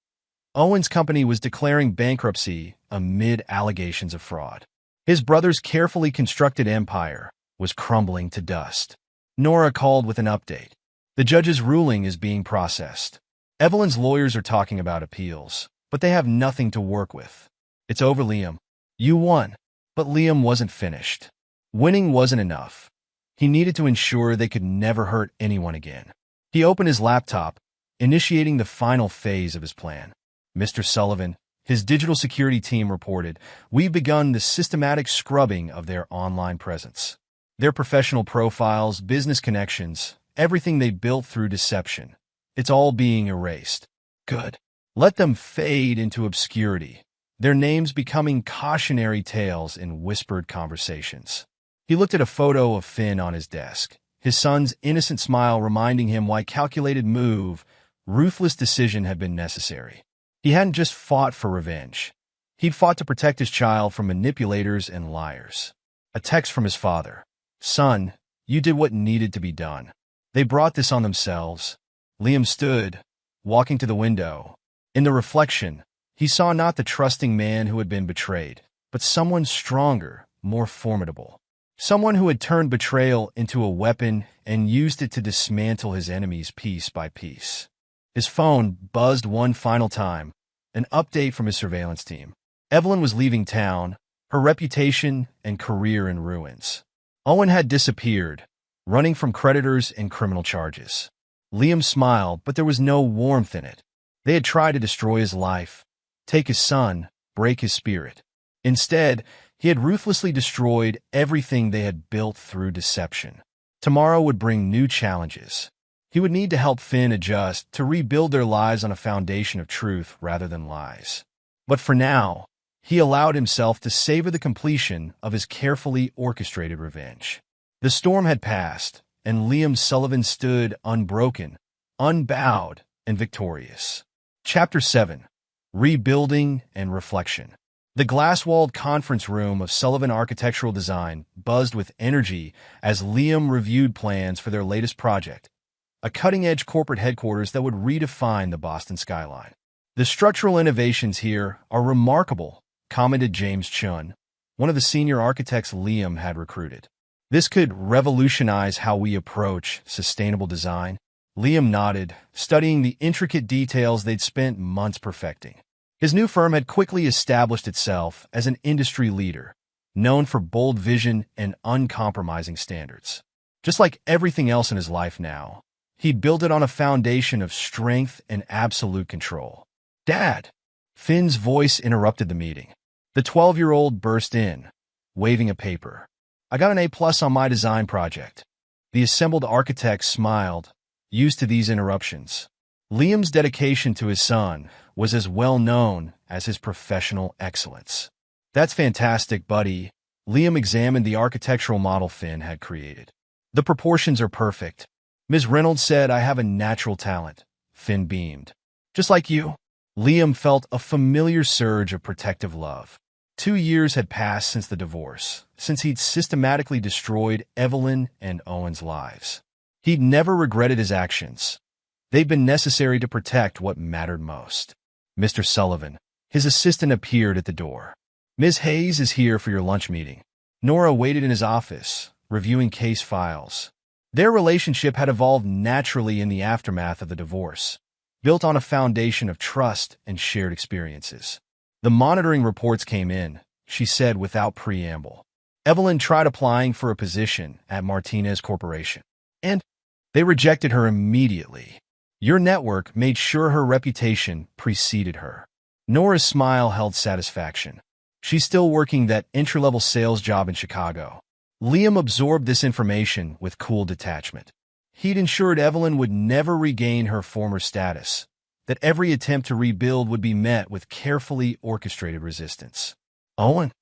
Owen's company was declaring bankruptcy amid allegations of fraud. His brother's carefully constructed empire was crumbling to dust. Nora called with an update. The judge's ruling is being processed. Evelyn's lawyers are talking about appeals, but they have nothing to work with. "It's over, Liam. You won." But Liam wasn't finished. Winning wasn't enough. He needed to ensure they could never hurt anyone again. He opened his laptop, initiating the final phase of his plan. "Mr. Sullivan," his digital security team reported, "we've begun the systematic scrubbing of their online presence. Their professional profiles, business connections, everything they built through deception. It's all being erased." "Good. Let them fade into obscurity, their names becoming cautionary tales in whispered conversations." He looked at a photo of Finn on his desk, his son's innocent smile reminding him why calculated move, ruthless decision had been necessary. He hadn't just fought for revenge. He'd fought to protect his child from manipulators and liars. A text from his father. "Son, you did what needed to be done." They brought this on themselves. Liam stood, walking to the window. In the reflection, he saw not the trusting man who had been betrayed, but someone stronger, more formidable. Someone who had turned betrayal into a weapon and used it to dismantle his enemies piece by piece. His phone buzzed one final time, an update from his surveillance team. Evelyn was leaving town, her reputation and career in ruins. Owen had disappeared, running from creditors and criminal charges. Liam smiled, but there was no warmth in it. They had tried to destroy his life, take his son, break his spirit. Instead, he had ruthlessly destroyed everything they had built through deception. Tomorrow would bring new challenges. He would need to help Finn adjust to rebuild their lives on a foundation of truth rather than lies. But for now, he allowed himself to savor the completion of his carefully orchestrated revenge. The storm had passed, and Liam Sullivan stood unbroken, unbowed, and victorious. Chapter 7. Rebuilding and Reflection. The glass-walled conference room of Sullivan Architectural Design buzzed with energy as Liam reviewed plans for their latest project, a cutting-edge corporate headquarters that would redefine the Boston skyline. "The structural innovations here are remarkable," commented James Chun, one of the senior architects Liam had recruited. "This could revolutionize how we approach sustainable design." Liam nodded, studying the intricate details they'd spent months perfecting. His new firm had quickly established itself as an industry leader, known for bold vision and uncompromising standards. Just like everything else in his life now, he'd built it on a foundation of strength and absolute control. "Dad!" Finn's voice interrupted the meeting. The 12-year-old burst in, waving a paper. "I got an A+ on my design project." The assembled architects smiled, used to these interruptions. Liam's dedication to his son was as well known as his professional excellence. "That's fantastic, buddy." Liam examined the architectural model Finn had created. "The proportions are perfect." "Ms. Reynolds said I have a natural talent." Finn beamed. "Just like you." Liam felt a familiar surge of protective love. 2 years had passed since the divorce, since he'd systematically destroyed Evelyn and Owen's lives. He'd never regretted his actions. They'd been necessary to protect what mattered most. Mr. Sullivan, his assistant, appeared at the door. Ms. Hayes is here for your lunch meeting. Nora waited in his office, reviewing case files. Their relationship had evolved naturally in the aftermath of the divorce, built on a foundation of trust and shared experiences. The monitoring reports came in, she said without preamble. Evelyn tried applying for a position at Martinez Corporation, and they rejected her immediately. Your network made sure her reputation preceded her. Nora's smile held satisfaction. She's still working that entry-level sales job in Chicago. Liam absorbed this information with cool detachment. He'd ensured Evelyn would never regain her former status, that every attempt to rebuild would be met with carefully orchestrated resistance. Owen,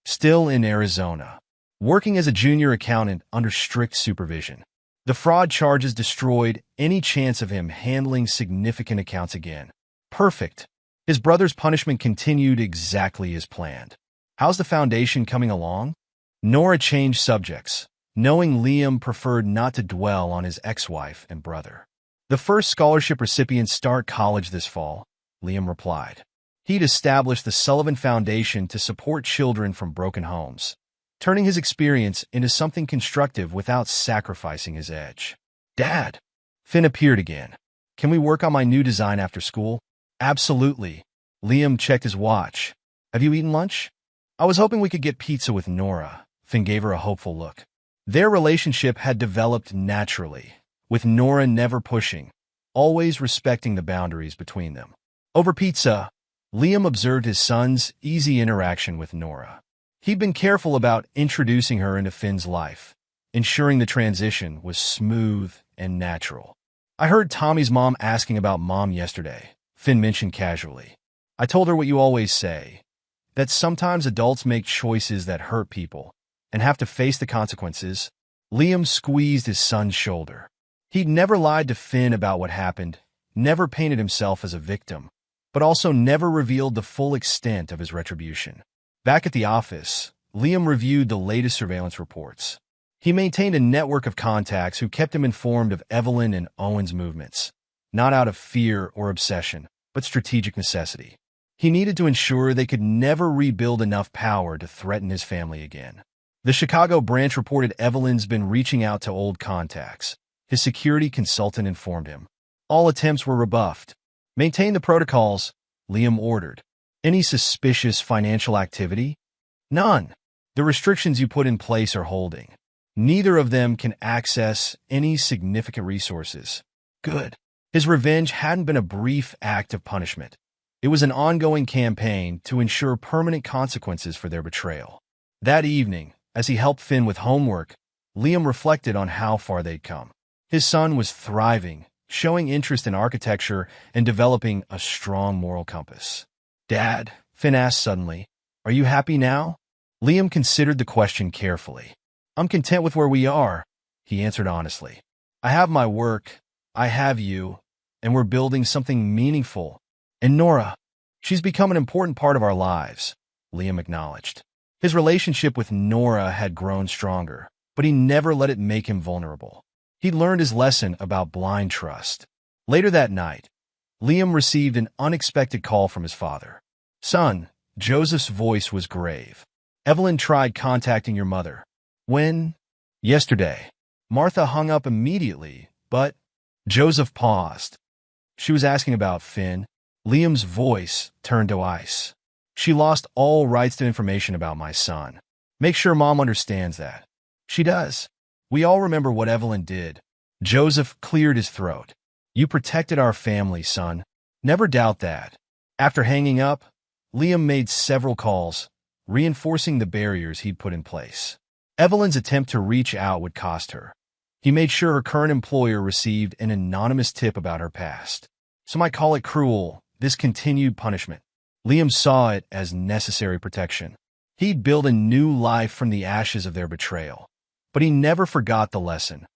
still in Arizona, working as a junior accountant under strict supervision. The fraud charges destroyed any chance of him handling significant accounts again. Perfect. His brother's punishment continued exactly as planned. How's the foundation coming along? Nora changed subjects, knowing Liam preferred not to dwell on his ex-wife and brother. The first scholarship recipients start college this fall, Liam replied. He'd established the Sullivan Foundation to support children from broken homes, turning his experience into something constructive without sacrificing his edge. Dad, Finn appeared again. Can we work on my new design after school? Absolutely. Liam checked his watch. Have you eaten lunch? I was hoping we could get pizza with Nora. Finn gave her a hopeful look. Their relationship had developed naturally, with Nora never pushing, always respecting the boundaries between them. Over pizza, Liam observed his son's easy interaction with Nora. He'd been careful about introducing her into Finn's life, ensuring the transition was smooth and natural. I heard Tommy's mom asking about Mom yesterday, Finn mentioned casually. I told her what you always say, that sometimes adults make choices that hurt people and have to face the consequences. Liam squeezed his son's shoulder. He'd never lied to Finn about what happened, never painted himself as a victim, but also never revealed the full extent of his retribution. Back at the office, Liam reviewed the latest surveillance reports. He maintained a network of contacts who kept him informed of Evelyn and Owen's movements, not out of fear or obsession, but strategic necessity. He needed to ensure they could never rebuild enough power to threaten his family again. The Chicago branch reported Evelyn's been reaching out to old contacts. His security consultant informed him. All attempts were rebuffed. Maintain the protocols, Liam ordered. Any suspicious financial activity? None. The restrictions you put in place are holding. Neither of them can access any significant resources. Good. His revenge hadn't been a brief act of punishment. It was an ongoing campaign to ensure permanent consequences for their betrayal. That evening, as he helped Finn with homework, Liam reflected on how far they'd come. His son was thriving, showing interest in architecture and developing a strong moral compass. Dad, Finn asked suddenly, are you happy now? Liam considered the question carefully. I'm content with where we are, he answered honestly. I have my work, I have you, and we're building something meaningful. And Nora, she's become an important part of our lives, Liam acknowledged. His relationship with Nora had grown stronger, but he never let it make him vulnerable. He'd learned his lesson about blind trust. Later that night, Liam received an unexpected call from his father. Son, Joseph's voice was grave. Evelyn tried contacting your mother. When? Yesterday. Martha hung up immediately, but Joseph paused. She was asking about Finn. Liam's voice turned to ice. She lost all rights to information about my son. Make sure Mom understands that. She does. We all remember what Evelyn did. Joseph cleared his throat. You protected our family, son. Never doubt that. After hanging up, Liam made several calls, reinforcing the barriers he'd put in place. Evelyn's attempt to reach out would cost her. He made sure her current employer received an anonymous tip about her past. Some might call it cruel, this continued punishment. Liam saw it as necessary protection. He'd built a new life from the ashes of their betrayal. But he never forgot the lesson.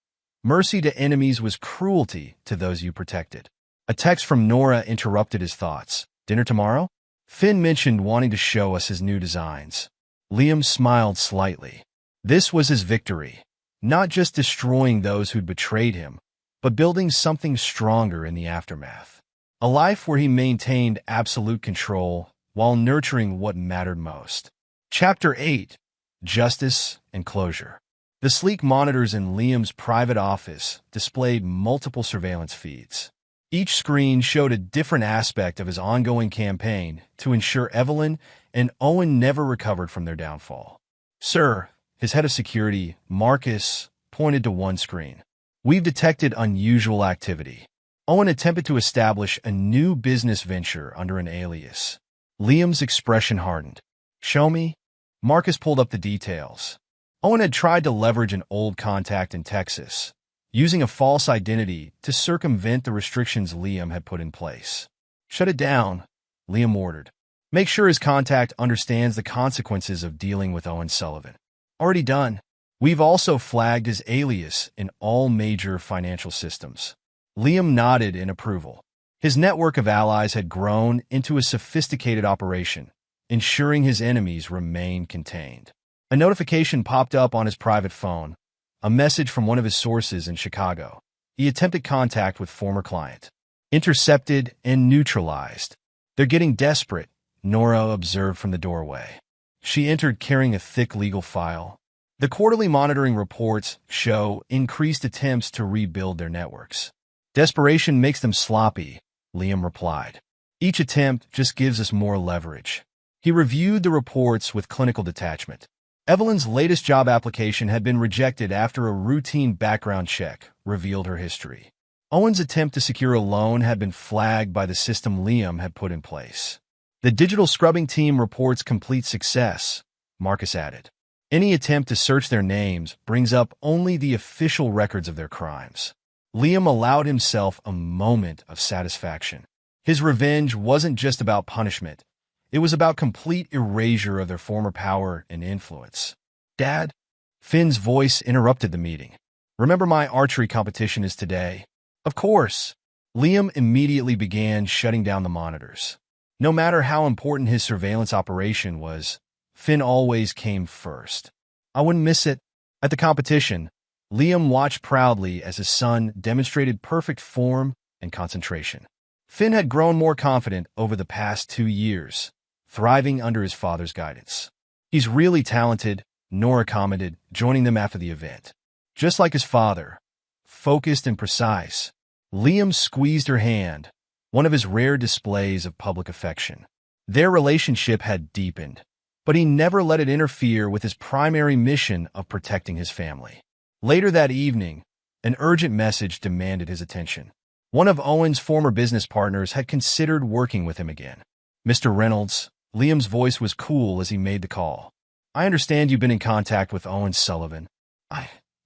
Mercy to enemies was cruelty to those you protected. A text from Nora interrupted his thoughts. Dinner tomorrow? Finn mentioned wanting to show us his new designs. Liam smiled slightly. This was his victory. not just destroying those who'd betrayed him, but building something stronger in the aftermath. A life where he maintained absolute control while nurturing what mattered most. Chapter 8: Justice and Closure. The sleek monitors in Liam's private office displayed multiple surveillance feeds. Each screen showed a different aspect of his ongoing campaign to ensure Evelyn and Owen never recovered from their downfall. "Sir," his head of security, Marcus, pointed to one screen. "We've detected unusual activity." Owen attempted to establish a new business venture under an alias. Liam's expression hardened. "Show me?" Marcus pulled up the details. Owen had tried to leverage an old contact in Texas, using a false identity to circumvent the restrictions Liam had put in place. "Shut it down," Liam ordered. "Make sure his contact understands the consequences of dealing with Owen Sullivan." "Already done. We've also flagged his alias in all major financial systems." Liam nodded in approval. His network of allies had grown into a sophisticated operation, ensuring his enemies remained contained. A notification popped up on his private phone, a message from one of his sources in Chicago. He attempted contact with former client. "Intercepted and neutralized." "They're getting desperate," Nora observed from the doorway. She entered carrying a thick legal file. The quarterly monitoring reports show increased attempts to rebuild their networks. "Desperation makes them sloppy," Liam replied. "Each attempt just gives us more leverage." He reviewed the reports with clinical detachment. Evelyn's latest job application had been rejected after a routine background check revealed her history. Owen's attempt to secure a loan had been flagged by the system Liam had put in place. "The digital scrubbing team reports complete success," Marcus added. "Any attempt to search their names brings up only the official records of their crimes." Liam allowed himself a moment of satisfaction. His revenge wasn't just about punishment. It was about complete erasure of their former power and influence. "Dad?" Finn's voice interrupted the meeting. "Remember my archery competition is today?" "Of course." Liam immediately began shutting down the monitors. No matter how important his surveillance operation was, Finn always came first. "I wouldn't miss it." At the competition, Liam watched proudly as his son demonstrated perfect form and concentration. Finn had grown more confident over the past 2 years, thriving under his father's guidance. "He's really talented," Nora commented, joining them after the event. Just like his father, focused and precise. Liam squeezed her hand, one of his rare displays of public affection. Their relationship had deepened, but he never let it interfere with his primary mission of protecting his family. Later that evening, an urgent message demanded his attention. One of Owen's former business partners had considered working with him again. "Mr. Reynolds," Liam's voice was cool as he made the call. "I understand you've been in contact with Owen Sullivan."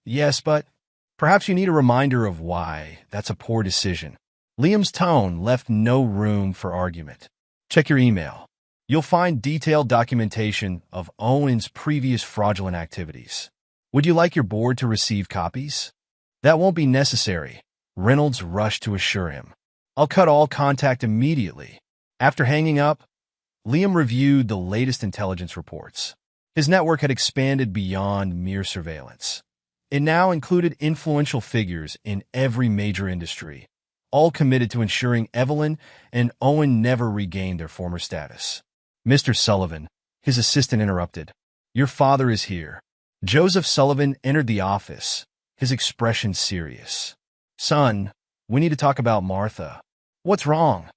Yes, but perhaps you need a reminder of why. That's a poor decision." Liam's tone left no room for argument. "Check your email. You'll find detailed documentation of Owen's previous fraudulent activities. Would you like your board to receive copies?" "That won't be necessary," Reynolds rushed to assure him. "I'll cut all contact immediately." After hanging up, Liam reviewed the latest intelligence reports. His network had expanded beyond mere surveillance. It now included influential figures in every major industry, all committed to ensuring Evelyn and Owen never regained their former status. "Mr. Sullivan," his assistant interrupted. "Your father is here." Joseph Sullivan entered the office, his expression serious. "Son, we need to talk about Martha." "What's wrong?"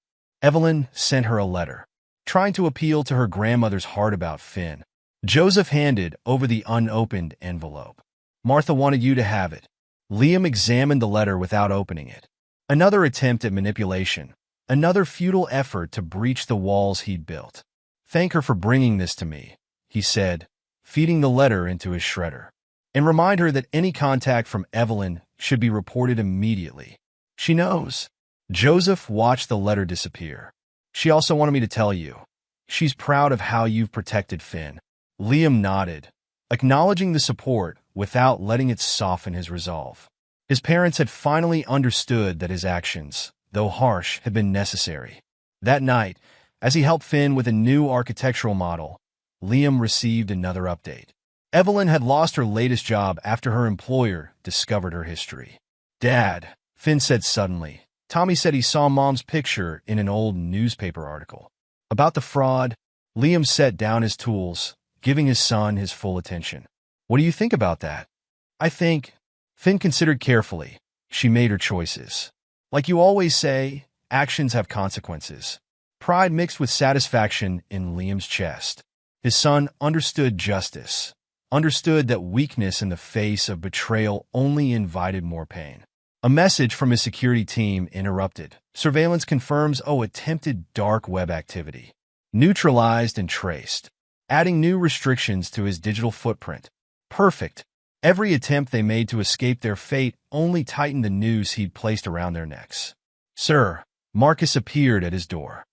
Evelyn sent her a letter, trying to appeal to her grandmother's heart about Finn. Joseph handed over the unopened envelope. "Martha wanted you to have it." Liam examined the letter without opening it. Another attempt at manipulation, another futile effort to breach the walls he'd built. "Thank her for bringing this to me," he said, feeding the letter into his shredder. "And remind her that any contact from Evelyn should be reported immediately. She knows." Joseph watched the letter disappear. "She also wanted me to tell you. She's proud of how you've protected Finn." Liam nodded, acknowledging the support without letting it soften his resolve. His parents had finally understood that his actions, though harsh, had been necessary. That night, as he helped Finn with a new architectural model, Liam received another update. Evelyn had lost her latest job after her employer discovered her history. "Dad," Finn said suddenly. Tommy said he saw Mom's picture in an old newspaper article. About the fraud, Liam set down his tools, giving his son his full attention. "What do you think about that?" "I think," Finn considered carefully. "She made her choices. Like you always say, actions have consequences." Pride mixed with satisfaction in Liam's chest. His son understood justice, understood that weakness in the face of betrayal only invited more pain. A message from his security team interrupted. Surveillance confirms attempted dark web activity. Neutralized and traced. Adding new restrictions to his digital footprint. Perfect. Every attempt they made to escape their fate only tightened the noose he'd placed around their necks. "Sir," Marcus appeared at his door.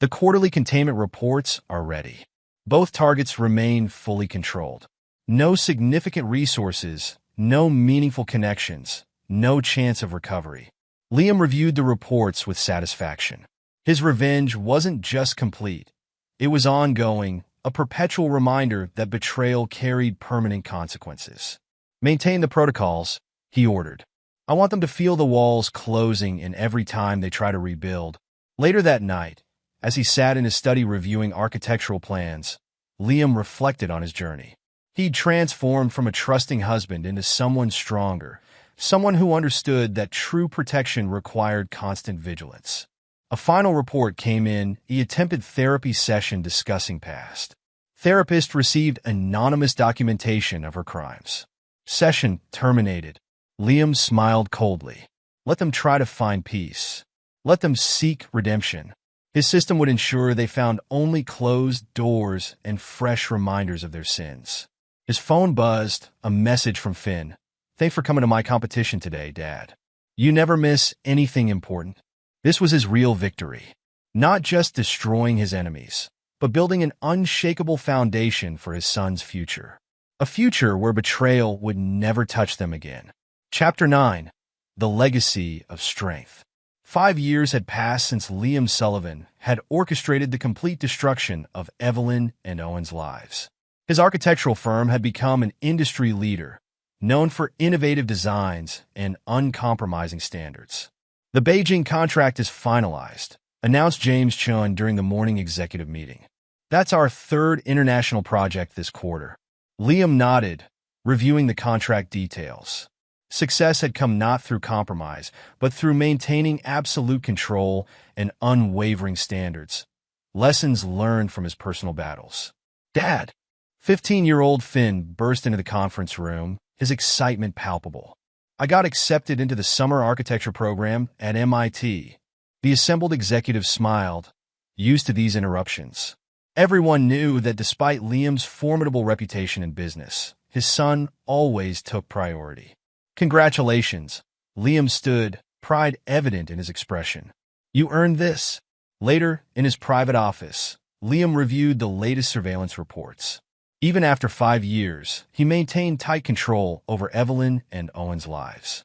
"The quarterly containment reports are ready. Both targets remain fully controlled. No significant resources, no meaningful connections, no chance of recovery." Liam reviewed the reports with satisfaction. His revenge wasn't just complete. It was ongoing, a perpetual reminder that betrayal carried permanent consequences. "Maintain the protocols," he ordered. "I want them to feel the walls closing in every time they try to rebuild." Later that night, as he sat in his study reviewing architectural plans, Liam reflected on his journey. He'd transformed from a trusting husband into someone stronger, someone who understood that true protection required constant vigilance. A final report came in. He attempted therapy session discussing past. Therapist received anonymous documentation of her crimes. Session terminated. Liam smiled coldly. Let them try to find peace. Let them seek redemption. His system would ensure they found only closed doors and fresh reminders of their sins. His phone buzzed, a message from Finn. "Thanks for coming to my competition today, Dad. You never miss anything important." This was his real victory. Not just destroying his enemies, but building an unshakable foundation for his son's future. A future where betrayal would never touch them again. Chapter 9. The Legacy of Strength. 5 years had passed since Liam Sullivan had orchestrated the complete destruction of Evelyn and Owen's lives. His architectural firm had become an industry leader, known for innovative designs and uncompromising standards. "The Beijing contract is finalized," announced James Chun during the morning executive meeting. "That's our third international project this quarter." Liam nodded, reviewing the contract details. Success had come not through compromise, but through maintaining absolute control and unwavering standards. Lessons learned from his personal battles. "Dad!" 15-year-old Finn burst into the conference room, his excitement palpable. "I got accepted into the summer architecture program at MIT. The assembled executive smiled, used to these interruptions. Everyone knew that despite Liam's formidable reputation in business, his son always took priority. "Congratulations." Liam stood, pride evident in his expression. "You earned this." Later, in his private office, Liam reviewed the latest surveillance reports. Even after 5 years, he maintained tight control over Evelyn and Owen's lives.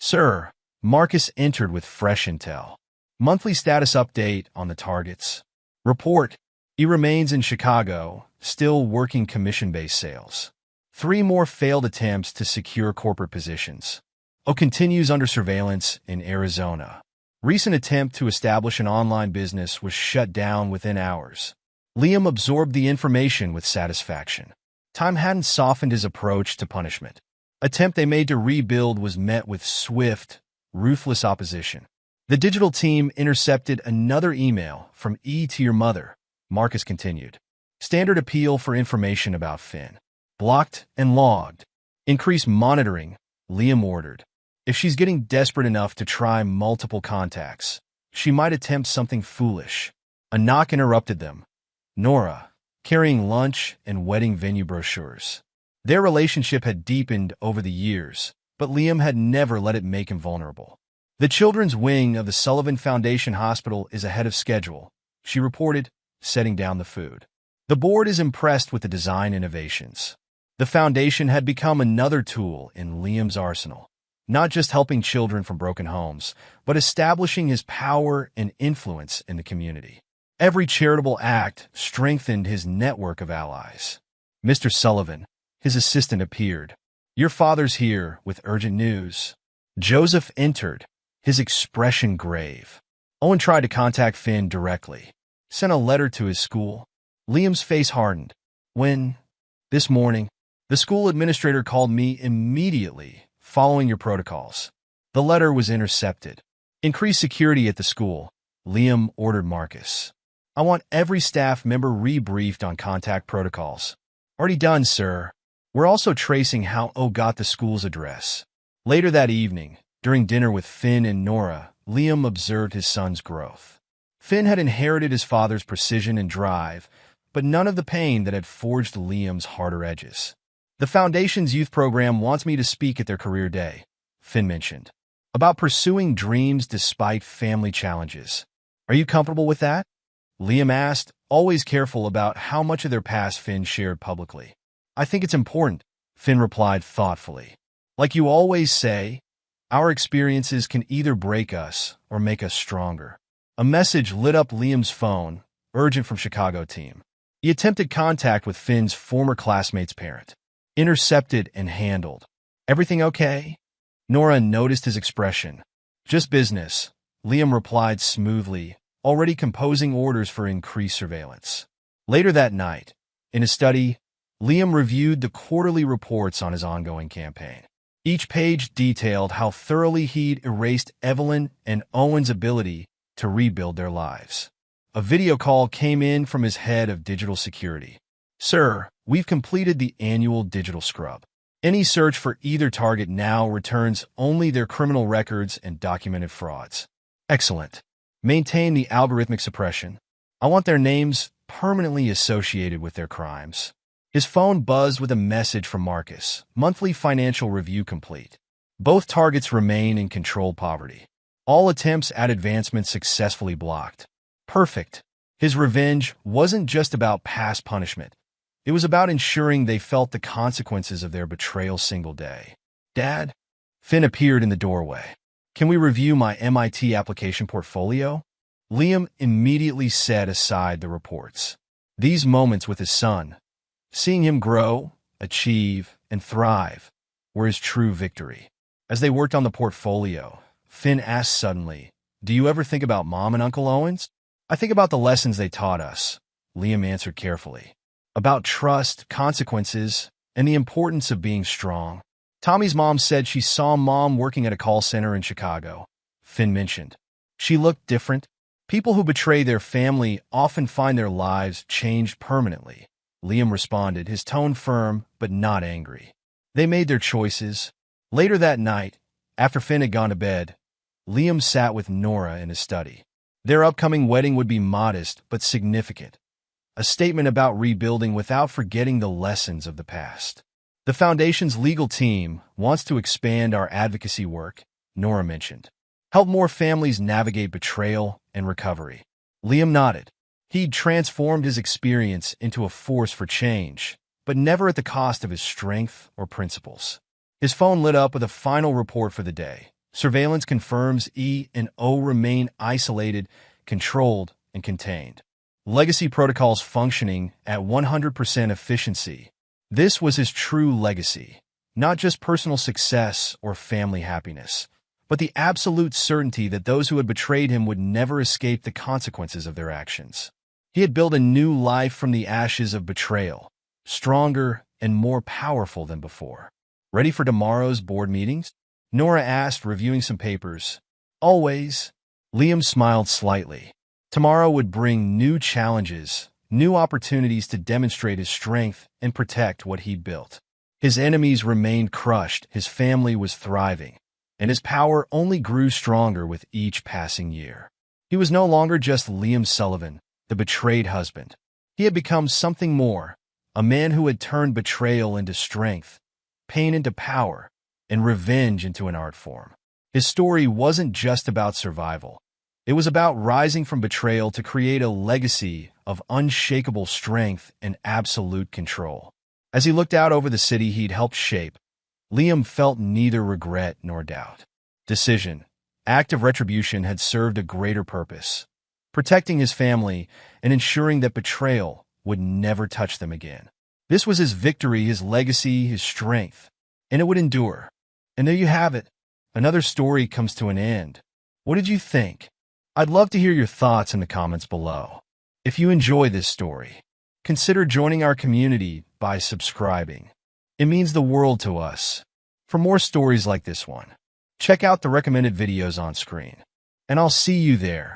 "Sir," Marcus entered with fresh intel. Monthly status update on the targets. Report: he remains in Chicago, still working commission-based sales. 3 more failed attempts to secure corporate positions. O continues under surveillance in Arizona. Recent attempt to establish an online business was shut down within hours. Liam absorbed the information with satisfaction. Time hadn't softened his approach to punishment. Attempt they made to rebuild was met with swift, ruthless opposition. The digital team intercepted another email from "E to your mother," Marcus continued. Standard appeal for information about Finn. Blocked and logged. Increase monitoring, Liam ordered. If she's getting desperate enough to try multiple contacts, she might attempt something foolish. A knock interrupted them. Nora, carrying lunch and wedding venue brochures. Their relationship had deepened over the years, but Liam had never let it make him vulnerable. "The children's wing of the Sullivan Foundation Hospital is ahead of schedule," she reported, setting down the food. "The board is impressed with the design innovations." The foundation had become another tool in Liam's arsenal, not just helping children from broken homes, but establishing his power and influence in the community. Every charitable act strengthened his network of allies. "Mr. Sullivan," his assistant appeared. "Your father's here with urgent news." Joseph entered, his expression grave. Owen tried to contact Finn directly. Sent a letter to his school. Liam's face hardened. "When?" "This morning. The school administrator called me immediately, following your protocols." The letter was intercepted. "Increase security at the school," Liam ordered Marcus. "I want every staff member rebriefed on contact protocols." "Already done, sir." "We're also tracing how O got the school's address." Later that evening, during dinner with Finn and Nora, Liam observed his son's growth. Finn had inherited his father's precision and drive, but none of the pain that had forged Liam's harder edges. "The Foundation's youth program wants me to speak at their career day," Finn mentioned, "about pursuing dreams despite family challenges. Are you comfortable with that?" Liam asked, always careful about how much of their past Finn shared publicly. "I think it's important," Finn replied thoughtfully. "Like you always say, our experiences can either break us or make us stronger." A message lit up Liam's phone, urgent from Chicago team. He attempted contact with Finn's former classmate's parent. Intercepted and handled. "Everything okay?" Nora noticed his expression. "Just business," Liam replied smoothly, already composing orders for increased surveillance. Later that night, in his study, Liam reviewed the quarterly reports on his ongoing campaign. Each page detailed how thoroughly he'd erased Evelyn and Owen's ability to rebuild their lives. A video call came in from his head of digital security. "Sir, we've completed the annual digital scrub. Any search for either target now returns only their criminal records and documented frauds." "Excellent. Maintain the algorithmic suppression. I want their names permanently associated with their crimes." His phone buzzed with a message from Marcus. "Monthly financial review complete. Both targets remain in controlled poverty. All attempts at advancement successfully blocked." Perfect. His revenge wasn't just about past punishment. It was about ensuring they felt the consequences of their betrayal single day. "Dad?" Finn appeared in the doorway. "Can we review my MIT application portfolio?" Liam immediately set aside the reports. These moments with his son, seeing him grow, achieve, and thrive, were his true victory. As they worked on the portfolio, Finn asked suddenly, "Do you ever think about Mom and Uncle Owens?" "I think about the lessons they taught us," Liam answered carefully. "About trust, consequences, and the importance of being strong." "Tommy's mom said she saw Mom working at a call center in Chicago," Finn mentioned. "She looked different." "People who betray their family often find their lives changed permanently," Liam responded, his tone firm but not angry. "They made their choices." Later that night, after Finn had gone to bed, Liam sat with Nora in his study. Their upcoming wedding would be modest but significant, a statement about rebuilding without forgetting the lessons of the past. "The Foundation's legal team wants to expand our advocacy work," Nora mentioned. "Help more families navigate betrayal and recovery." Liam nodded. He'd transformed his experience into a force for change, but never at the cost of his strength or principles. His phone lit up with a final report for the day. Surveillance confirms E and O remain isolated, controlled, and contained. Legacy protocols functioning at 100% efficiency. This was his true legacy, not just personal success or family happiness, but the absolute certainty that those who had betrayed him would never escape the consequences of their actions. He had built a new life from the ashes of betrayal, stronger and more powerful than before. "Ready for tomorrow's board meetings?" Nora asked, reviewing some papers. "Always." Liam smiled slightly. Tomorrow would bring new challenges, new opportunities to demonstrate his strength and protect what he'd built. His enemies remained crushed, his family was thriving, and his power only grew stronger with each passing year. He was no longer just Liam Sullivan, the betrayed husband. He had become something more, a man who had turned betrayal into strength, pain into power, and revenge into an art form. His story wasn't just about survival. It was about rising from betrayal to create a legacy of unshakable strength and absolute control. As he looked out over the city he'd helped shape, Liam felt neither regret nor doubt. Decision, act of retribution had served a greater purpose, protecting his family and ensuring that betrayal would never touch them again. This was his victory, his legacy, his strength, and it would endure. And there you have it. Another story comes to an end. What did you think? I'd love to hear your thoughts in the comments below. If you enjoy this story, consider joining our community by subscribing. It means the world to us. For more stories like this one, check out the recommended videos on screen. And I'll see you there.